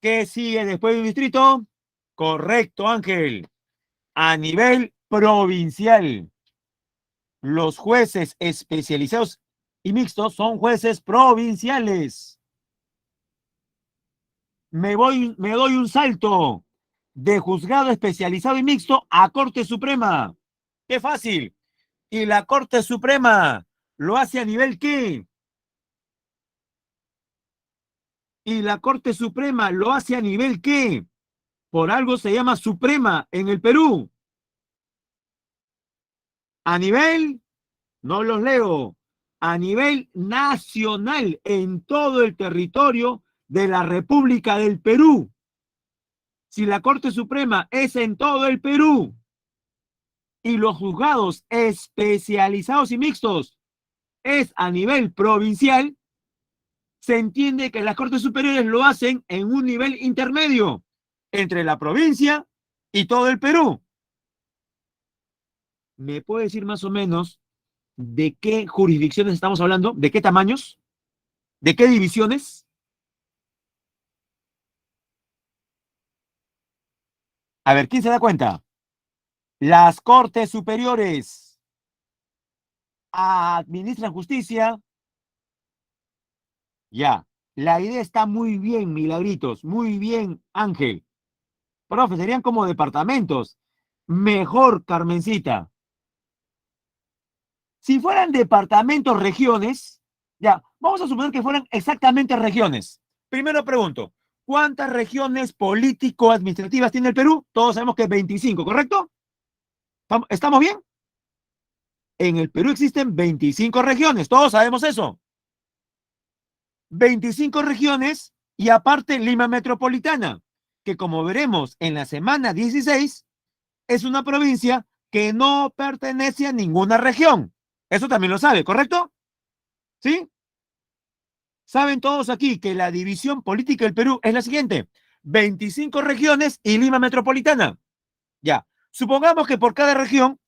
¿Qué sigue después de un distrito? Correcto, Ángel. A nivel provincial, los jueces especializados y mixtos son jueces provinciales. Me doy un salto de juzgado especializado y mixto a Corte Suprema. ¡Qué fácil! ¿Y la Corte Suprema lo hace a nivel qué? ¿Y la Corte Suprema lo hace a nivel qué? Por algo se llama Suprema en el Perú. A nivel, no los leo, a nivel nacional en todo el territorio de la República del Perú. Si la Corte Suprema es en todo el Perú y los juzgados especializados y mixtos es a nivel provincial, se entiende que las Cortes Superiores lo hacen en un nivel intermedio entre la provincia y todo el Perú. ¿Me puede decir más o menos de qué jurisdicciones estamos hablando? ¿De qué tamaños? ¿De qué divisiones? A ver, ¿quién se da cuenta? Las Cortes Superiores administran justicia. Ya, la idea está muy bien, Milagritos, muy bien, Ángel. Profe, serían como departamentos. Mejor, Carmencita. Si fueran departamentos, regiones, ya, vamos a suponer que fueran exactamente regiones. Primero pregunto, ¿cuántas regiones político-administrativas tiene el Perú? Todos sabemos que 25, ¿correcto? ¿Estamos bien? En el Perú existen 25 regiones, todos sabemos eso. 25 regiones y aparte Lima Metropolitana, que como veremos en la semana 16, es una provincia que no pertenece a ninguna región. Eso también lo sabe, ¿correcto? ¿Sí? Saben todos aquí que la división política del Perú es la siguiente: 25 regiones y Lima Metropolitana. Ya, supongamos que por cada región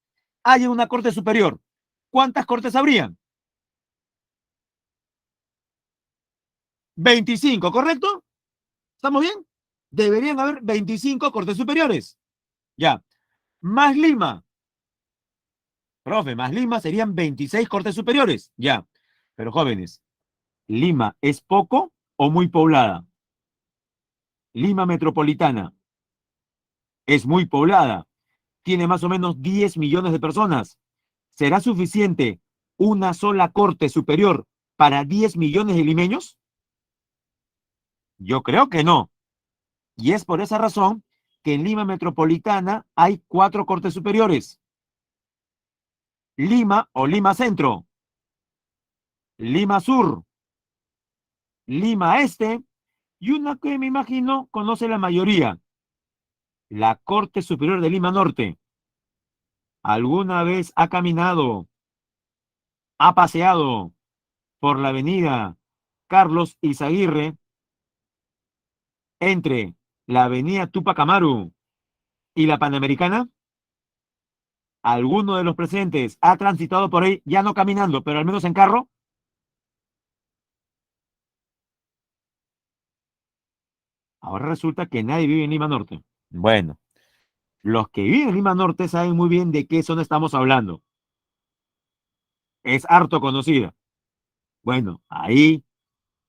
haya una corte superior. ¿Cuántas cortes habrían? 25, ¿correcto? ¿Estamos bien? Deberían haber 25 cortes superiores. Ya, más Lima. Profe, más Lima serían 26 cortes superiores. Ya, pero jóvenes, ¿Lima es poco o muy poblada? Lima Metropolitana es muy poblada. Tiene más o menos 10 millones de personas. ¿Será suficiente una sola corte superior para 10 millones de limeños? Yo creo que no. Y es por esa razón que en Lima Metropolitana hay 4 cortes superiores. Lima o Lima Centro, Lima Sur, Lima Este y una que me imagino conoce la mayoría, la Corte Superior de Lima Norte. ¿Alguna vez ha caminado, ha paseado por la avenida Carlos Izaguirre entre la avenida Tupac Amaru y la Panamericana? ¿Alguno de los presentes ha transitado por ahí, ya no caminando, pero al menos en carro? Ahora resulta que nadie vive en Lima Norte. Bueno, los que viven en Lima Norte saben muy bien de qué zona estamos hablando. Es harto conocida. Bueno, ahí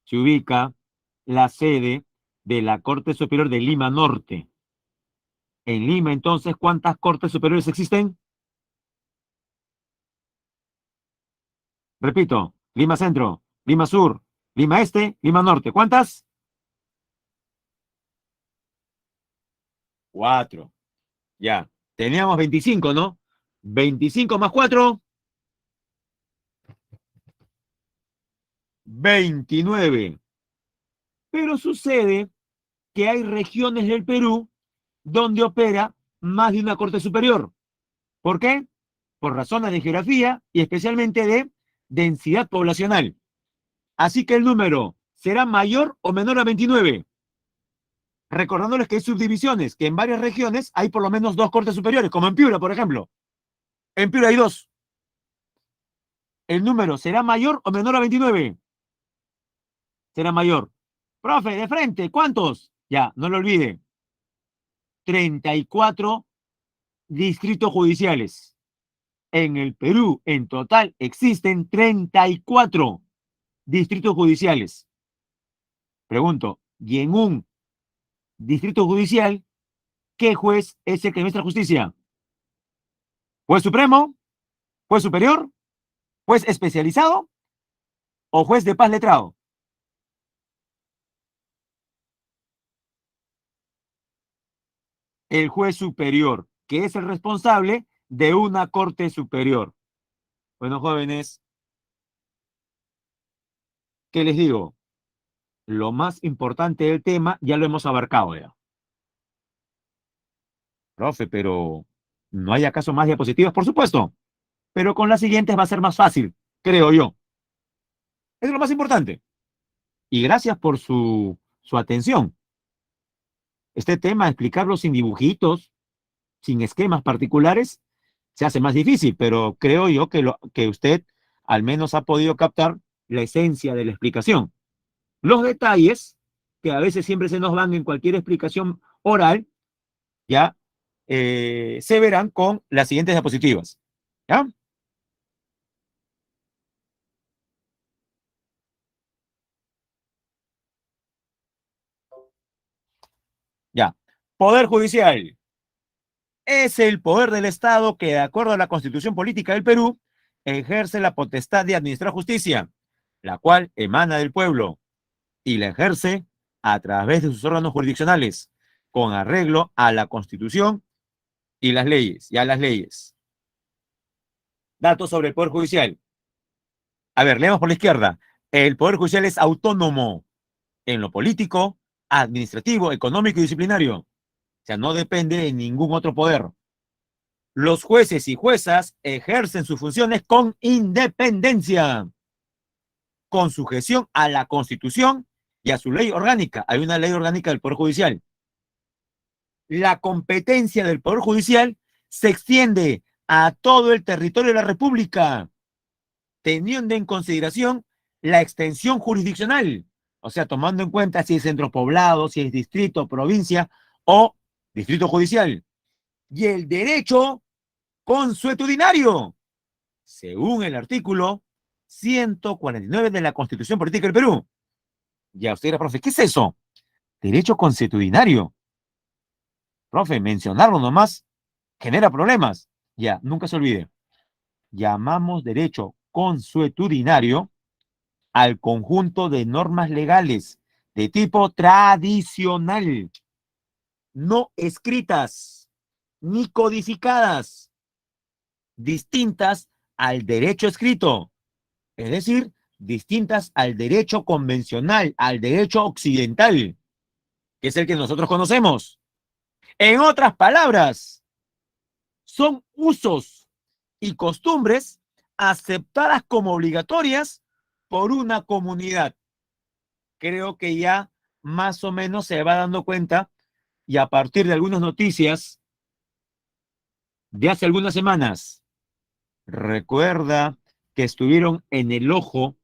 se ubica la sede de la Corte Superior de Lima Norte. En Lima, entonces, ¿cuántas cortes superiores existen? Repito, Lima Centro, Lima Sur, Lima Este, Lima Norte. ¿Cuántas? 4. Ya. Teníamos 25, ¿no? 25 más 4, 29. Pero sucede que hay regiones del Perú donde opera más de una corte superior. ¿Por qué? Por razones de geografía y especialmente de densidad poblacional. Así que el número será mayor o menor a 29. Recordándoles que hay subdivisiones, que en varias regiones hay por lo menos 2 cortes superiores, como en Piura, por ejemplo. En Piura hay 2. ¿El número será mayor o menor a 29? Será mayor. Profe, de frente, ¿cuántos? Ya, no lo olvide, 34 distritos judiciales. En el Perú, en total, existen 34 distritos judiciales. Pregunto, ¿y en un distrito judicial, qué juez es el que administra justicia? ¿Juez supremo? ¿Juez superior? ¿Juez especializado? ¿O juez de paz letrado? El juez superior, que es el responsable de una corte superior. Bueno, jóvenes, ¿qué les digo? Lo más importante del tema ya lo hemos abarcado ya. Profe, pero ¿no hay acaso más diapositivas? Por supuesto, pero con las siguientes va a ser más fácil, creo yo. Es lo más importante. Y gracias por su atención. Este tema, explicarlo sin dibujitos, sin esquemas particulares, se hace más difícil, pero creo yo que usted al menos ha podido captar la esencia de la explicación. Los detalles, que a veces siempre se nos van en cualquier explicación oral, ya se verán con las siguientes diapositivas. ¿Ya? Ya. Poder judicial. Es el poder del Estado que, de acuerdo a la Constitución Política del Perú, ejerce la potestad de administrar justicia, la cual emana del pueblo y la ejerce a través de sus órganos jurisdiccionales, con arreglo a la Constitución y las leyes, y a las leyes. Datos sobre el Poder Judicial. A ver, leemos por la izquierda. El Poder Judicial es autónomo en lo político, administrativo, económico y disciplinario. O sea, no depende de ningún otro poder. Los jueces y juezas ejercen sus funciones con independencia, con sujeción a la Constitución y a su ley orgánica. Hay una ley orgánica del Poder Judicial. La competencia del Poder Judicial se extiende a todo el territorio de la República, teniendo en consideración la extensión jurisdiccional, o sea, tomando en cuenta si es centro poblado, si es distrito, provincia o distrito judicial. Y el derecho consuetudinario, según el artículo 149 de la Constitución Política del Perú. Ya usted dirá, profe, ¿qué es eso? Derecho consuetudinario. Profe, mencionarlo nomás genera problemas. Ya, nunca se olvide. Llamamos derecho consuetudinario al conjunto de normas legales de tipo tradicional, no escritas ni codificadas, distintas al derecho escrito, es decir, distintas al derecho convencional, al derecho occidental, que es el que nosotros conocemos. En otras palabras, son usos y costumbres aceptadas como obligatorias por una comunidad. Creo que ya más o menos se va dando cuenta y a partir de algunas noticias de hace algunas semanas, recuerda que estuvieron en el ojo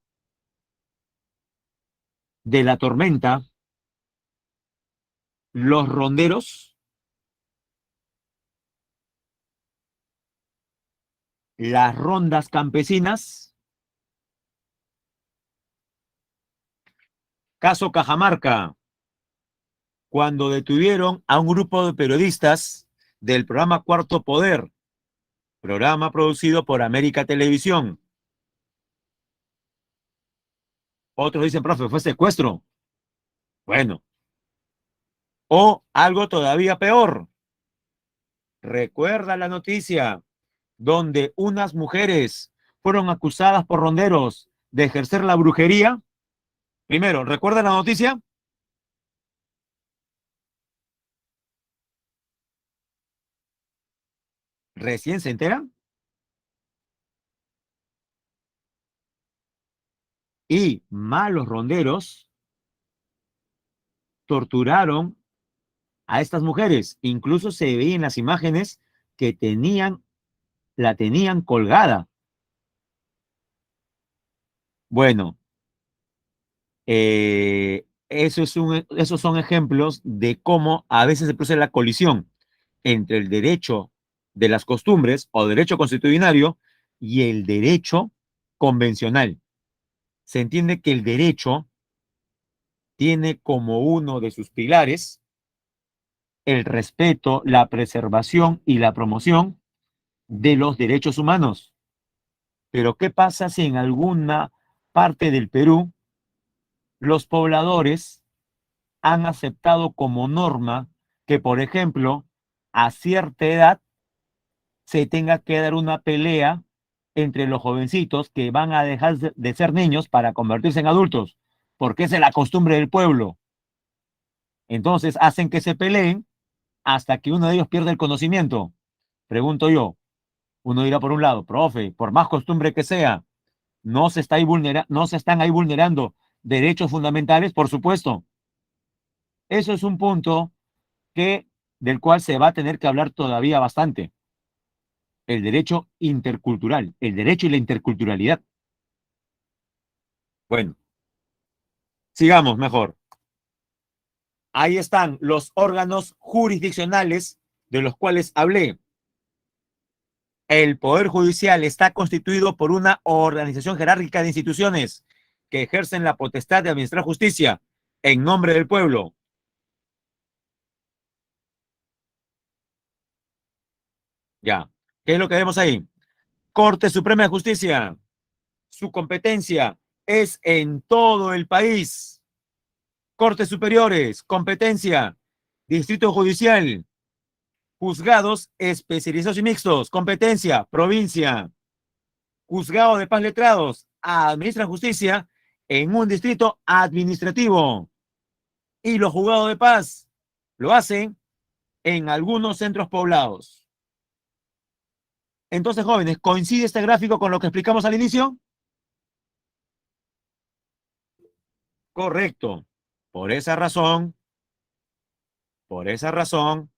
de la tormenta los ronderos, las rondas campesinas, caso Cajamarca, cuando detuvieron a un grupo de periodistas del programa Cuarto Poder, programa producido por América Televisión. Otros dicen, profe, fue secuestro. Bueno, o algo todavía peor. Recuerda la noticia donde unas mujeres fueron acusadas por ronderos de ejercer la brujería. Primero, ¿recuerda la noticia? Recién se enteran y malos ronderos torturaron a estas mujeres. Incluso se veía en las imágenes que la tenían colgada. Bueno, Esos son ejemplos de cómo a veces se produce la colisión entre el derecho de las costumbres o derecho constitucionario y el derecho convencional. Se entiende que el derecho tiene como uno de sus pilares el respeto, la preservación y la promoción de los derechos humanos. Pero ¿qué pasa si en alguna parte del Perú los pobladores han aceptado como norma que, por ejemplo, a cierta edad se tenga que dar una pelea entre los jovencitos que van a dejar de ser niños para convertirse en adultos, porque esa es la costumbre del pueblo? Entonces hacen que se peleen hasta que uno de ellos pierde el conocimiento. Pregunto yo, uno dirá por un lado, profe, por más costumbre que sea, no se están ahí vulnerando derechos fundamentales, por supuesto. Eso es un punto que, del cual se va a tener que hablar todavía bastante. El derecho intercultural, el derecho y la interculturalidad. Bueno, sigamos mejor. Ahí están los órganos jurisdiccionales de los cuales hablé. El Poder Judicial está constituido por una organización jerárquica de instituciones que ejercen la potestad de administrar justicia en nombre del pueblo. Ya. ¿Qué es lo que vemos ahí? Corte Suprema de Justicia. Su competencia es en todo el país. Cortes superiores, competencia. Distrito Judicial, juzgados especializados y mixtos, competencia, provincia. Juzgado de paz letrados, administran justicia en un distrito administrativo. Y los juzgados de paz lo hacen en algunos centros poblados. Entonces, jóvenes, ¿coincide este gráfico con lo que explicamos al inicio? Correcto. Por esa razón, por esa razón,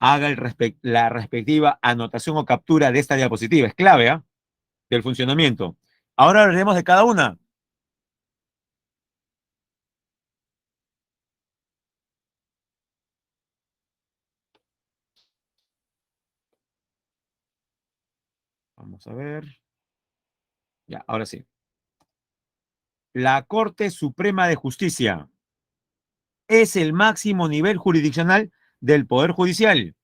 haga la respectiva anotación o captura de esta diapositiva. Es clave, ¿eh? Del funcionamiento. Ahora hablaremos de cada una. Vamos a ver. Ya, ahora sí. La Corte Suprema de Justicia es el máximo nivel jurisdiccional del Poder Judicial.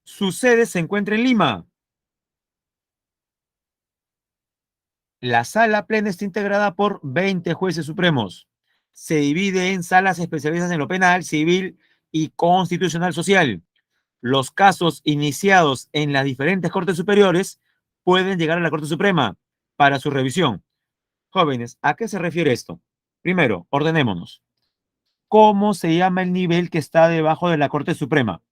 Su sede se encuentra en Lima. La sala plena está integrada por 20 jueces supremos. Se divide en salas especializadas en lo penal, civil y constitucional social. Los casos iniciados en las diferentes cortes superiores pueden llegar a la Corte Suprema para su revisión. Jóvenes, ¿a qué se refiere esto? Primero, ordenémonos. ¿Cómo se llama el nivel que está debajo de la Corte Suprema?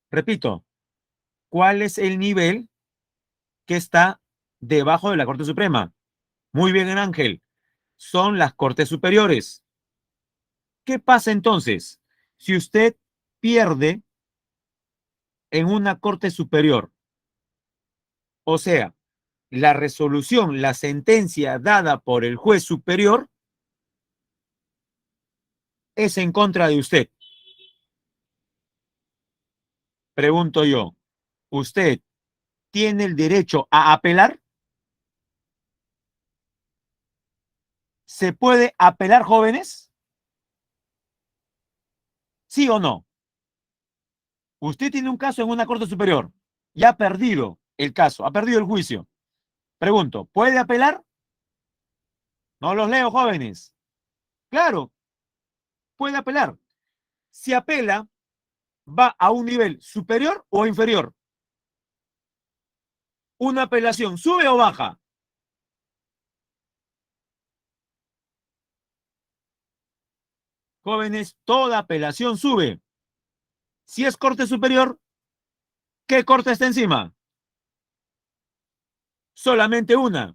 Repito, ¿cuál es el nivel que está debajo de la Corte Suprema? Muy bien, Ángel. Son las Cortes Superiores. ¿Qué pasa entonces si usted pierde en una Corte Superior? O sea, la resolución, la sentencia dada por el juez superior es en contra de usted. Pregunto yo, ¿usted tiene el derecho a apelar? ¿Se puede apelar, jóvenes? ¿Sí o no? Usted tiene un caso en una corte superior y ha perdido el caso, ha perdido el juicio. Pregunto, ¿puede apelar? No los leo, jóvenes. Claro, puede apelar. Si apela, va a un nivel superior o inferior. ¿Una apelación sube o baja? Jóvenes, toda apelación sube. Si es corte superior, ¿qué corte está encima? Solamente una,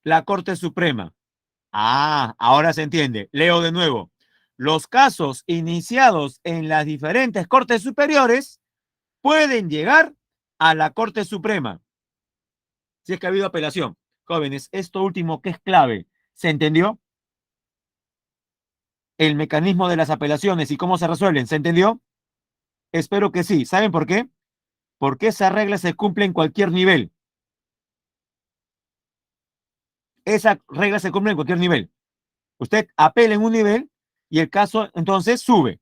la Corte Suprema. Ah, ahora se entiende. Leo de nuevo. Los casos iniciados en las diferentes cortes superiores pueden llegar a la Corte Suprema, si es que ha habido apelación. Jóvenes, esto último que es clave, ¿se entendió? El mecanismo de las apelaciones y cómo se resuelven, ¿se entendió? Espero que sí. ¿Saben por qué? Porque esa regla se cumple en cualquier nivel. Esa regla se cumple en cualquier nivel. Usted apela en un nivel y el caso entonces sube.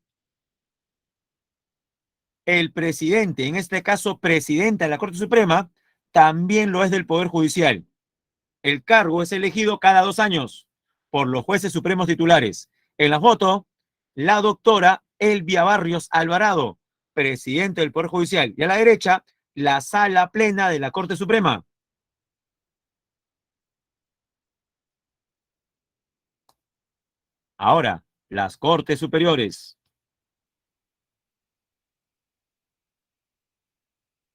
El presidente, en este caso presidenta de la Corte Suprema, también lo es del Poder Judicial. El cargo es elegido cada 2 años por los jueces supremos titulares. En la foto, la doctora Elvia Barrios Alvarado, presidente del Poder Judicial. Y a la derecha, la sala plena de la Corte Suprema. Ahora, las Cortes Superiores.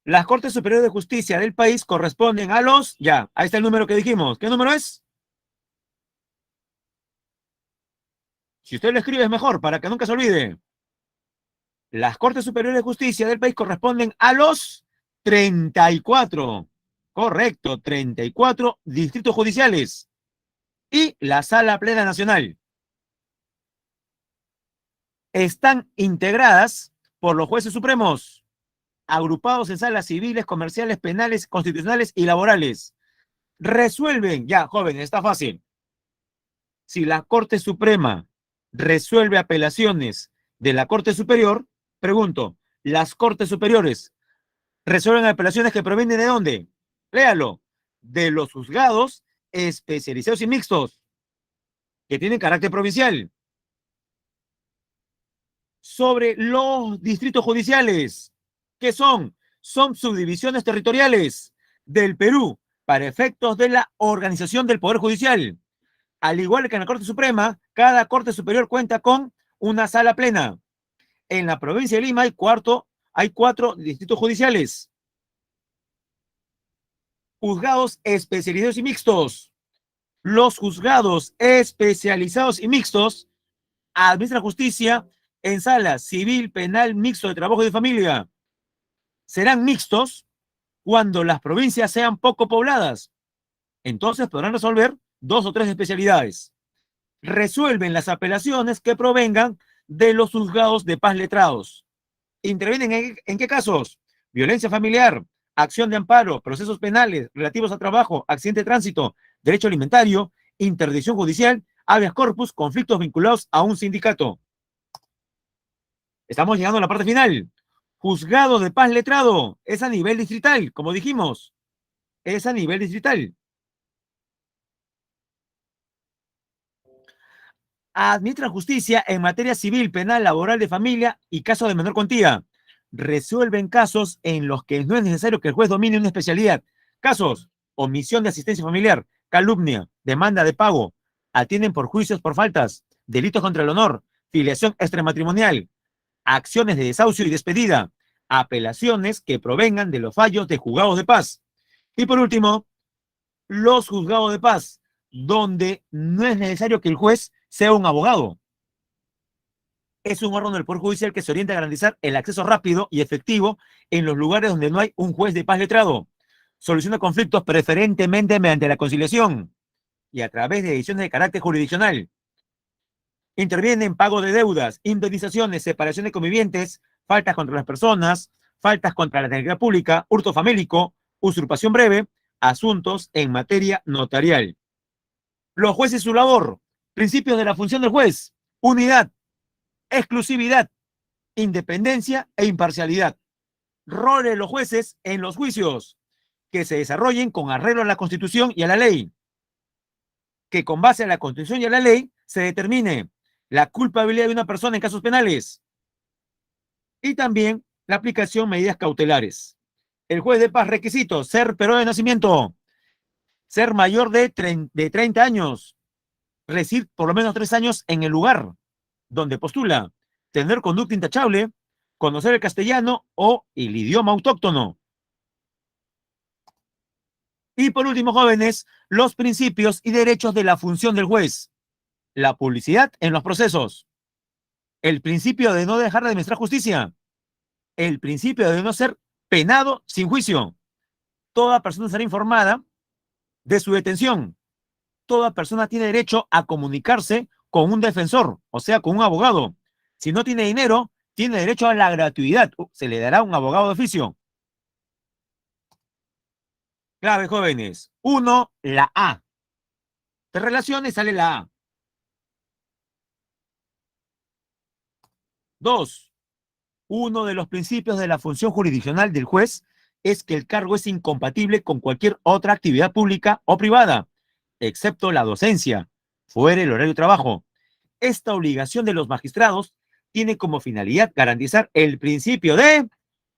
Las Cortes Superiores de Justicia del país corresponden a los... Ya, ahí está el número que dijimos. ¿Qué número es? Si usted lo escribe es mejor, para que nunca se olvide. Las Cortes Superiores de Justicia del país corresponden a los 34. Correcto, 34 distritos judiciales. Y la Sala Plena Nacional. Están integradas por los jueces supremos, agrupados en salas civiles, comerciales, penales, constitucionales y laborales. Resuelven, ya, jóvenes, está fácil. Si la Corte Suprema resuelve apelaciones de la Corte Superior, pregunto, ¿las Cortes Superiores resuelven apelaciones que provienen de dónde? Léalo, de los juzgados especializados y mixtos, que tienen carácter provincial, sobre los distritos judiciales. ¿Qué son? Son subdivisiones territoriales del Perú para efectos de la organización del Poder Judicial. Al igual que en la Corte Suprema, cada Corte Superior cuenta con una sala plena. En la provincia de Lima hay 4 distritos judiciales. Juzgados especializados y mixtos. Los juzgados especializados y mixtos administran justicia en salas civil, penal, mixto de trabajo y de familia. Serán mixtos cuando las provincias sean poco pobladas. Entonces podrán resolver 2 o 3 especialidades. Resuelven las apelaciones que provengan de los juzgados de paz letrados. ¿Intervienen en qué casos? Violencia familiar, acción de amparo, procesos penales relativos a trabajo, accidente de tránsito, derecho alimentario, interdicción judicial, habeas corpus, conflictos vinculados a un sindicato. Estamos llegando a la parte final. Juzgado de paz letrado, es a nivel distrital, como dijimos, es a nivel distrital. Administran justicia en materia civil, penal, laboral, de familia y casos de menor cuantía. Resuelven casos en los que no es necesario que el juez domine una especialidad. Casos: omisión de asistencia familiar, calumnia, demanda de pago, atienden por juicios por faltas, delitos contra el honor, filiación extramatrimonial, acciones de desahucio y despedida, apelaciones que provengan de los fallos de juzgados de paz. Y por último, los juzgados de paz, donde no es necesario que el juez sea un abogado. Es un órgano del Poder Judicial que se orienta a garantizar el acceso rápido y efectivo en los lugares donde no hay un juez de paz letrado. Soluciona conflictos preferentemente mediante la conciliación y a través de decisiones de carácter jurisdiccional. Interviene en pago de deudas, indemnizaciones, separación de convivientes, faltas contra las personas, faltas contra la tranquilidad pública, hurto famélico, usurpación breve, asuntos en materia notarial. Los jueces, su labor: principios de la función del juez: unidad, exclusividad, independencia e imparcialidad. Roles de los jueces en los juicios: que se desarrollen con arreglo a la Constitución y a la ley, que con base a la Constitución y a la ley se determine la culpabilidad de una persona en casos penales, y también la aplicación de medidas cautelares. El juez de paz: requisitos: ser peruano de nacimiento, ser mayor de 30 años, residir por lo menos 3 años en el lugar donde postula, tener conducta intachable, conocer el castellano o el idioma autóctono. Y por último, jóvenes, los principios y derechos de la función del juez: la publicidad en los procesos, El principio de no dejar de administrar justicia. El principio de no ser penado sin juicio. Toda persona será informada de su detención. Toda persona tiene derecho a comunicarse con un defensor, o sea, con un abogado. Si no tiene dinero, tiene derecho a la gratuidad. Se le dará un abogado de oficio. Clave, jóvenes. 1, la A. De relaciones sale la A. 2, uno de los principios de la función jurisdiccional del juez es que el cargo es incompatible con cualquier otra actividad pública o privada, excepto la docencia, fuera el horario de trabajo. Esta obligación de los magistrados tiene como finalidad garantizar el principio de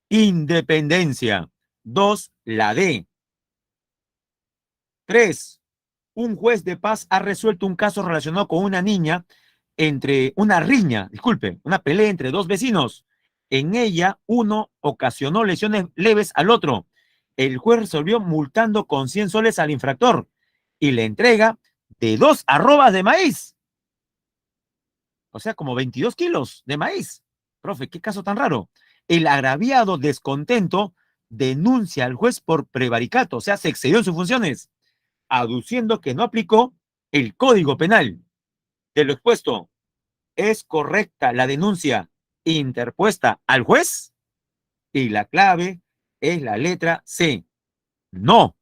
independencia. 2, la D. 3, un juez de paz ha resuelto un caso relacionado con una niña una riña, disculpe, una pelea entre dos vecinos. En ella, uno ocasionó lesiones leves al otro. El juez resolvió multando con 100 soles al infractor y le entrega de 2 arrobas de maíz. O sea, como 22 kilos de maíz. Profe, qué caso tan raro. El agraviado descontento denuncia al juez por prevaricato, o sea, se excedió en sus funciones, aduciendo que no aplicó el Código Penal. De lo expuesto, ¿es correcta la denuncia interpuesta al juez? Y la clave es la letra C. No.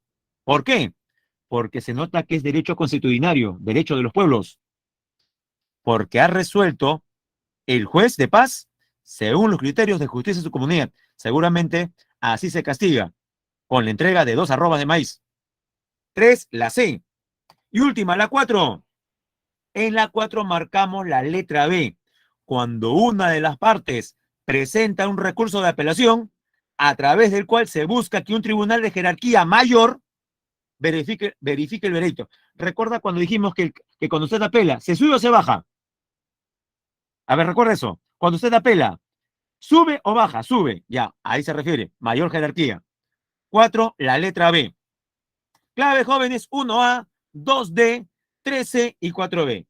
¿Por qué? Porque se nota que es derecho constitucionario, derecho de los pueblos, porque ha resuelto el juez de paz según los criterios de justicia de su comunidad. Seguramente así se castiga, con la entrega de 2 arrobas de maíz. 3, la C. Y última, la 4. En la 4 marcamos la letra B. Cuando una de las partes presenta un recurso de apelación, a través del cual se busca que un tribunal de jerarquía mayor verifique el veredicto. Recuerda cuando dijimos que cuando usted apela, ¿se sube o se baja? A ver, recuerda eso. Cuando usted apela, ¿sube o baja? Sube. Ya, ahí se refiere. Mayor jerarquía. 4, la letra B. Clave, jóvenes, 1A, 2D, 13 y 4B.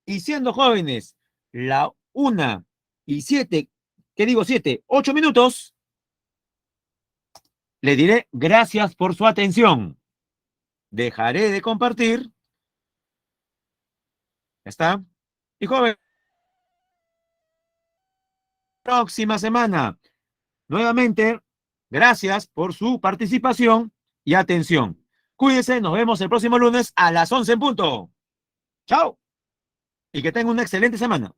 Y siendo jóvenes, la 1:07, ¿qué digo 7? 8 minutos, le diré gracias por su atención. Dejaré de compartir. ¿Ya está? Y joven, próxima semana. Nuevamente, gracias por su participación y atención. Cuídense, nos vemos el próximo lunes a las 11 en punto. Chao. Y que tengan una excelente semana.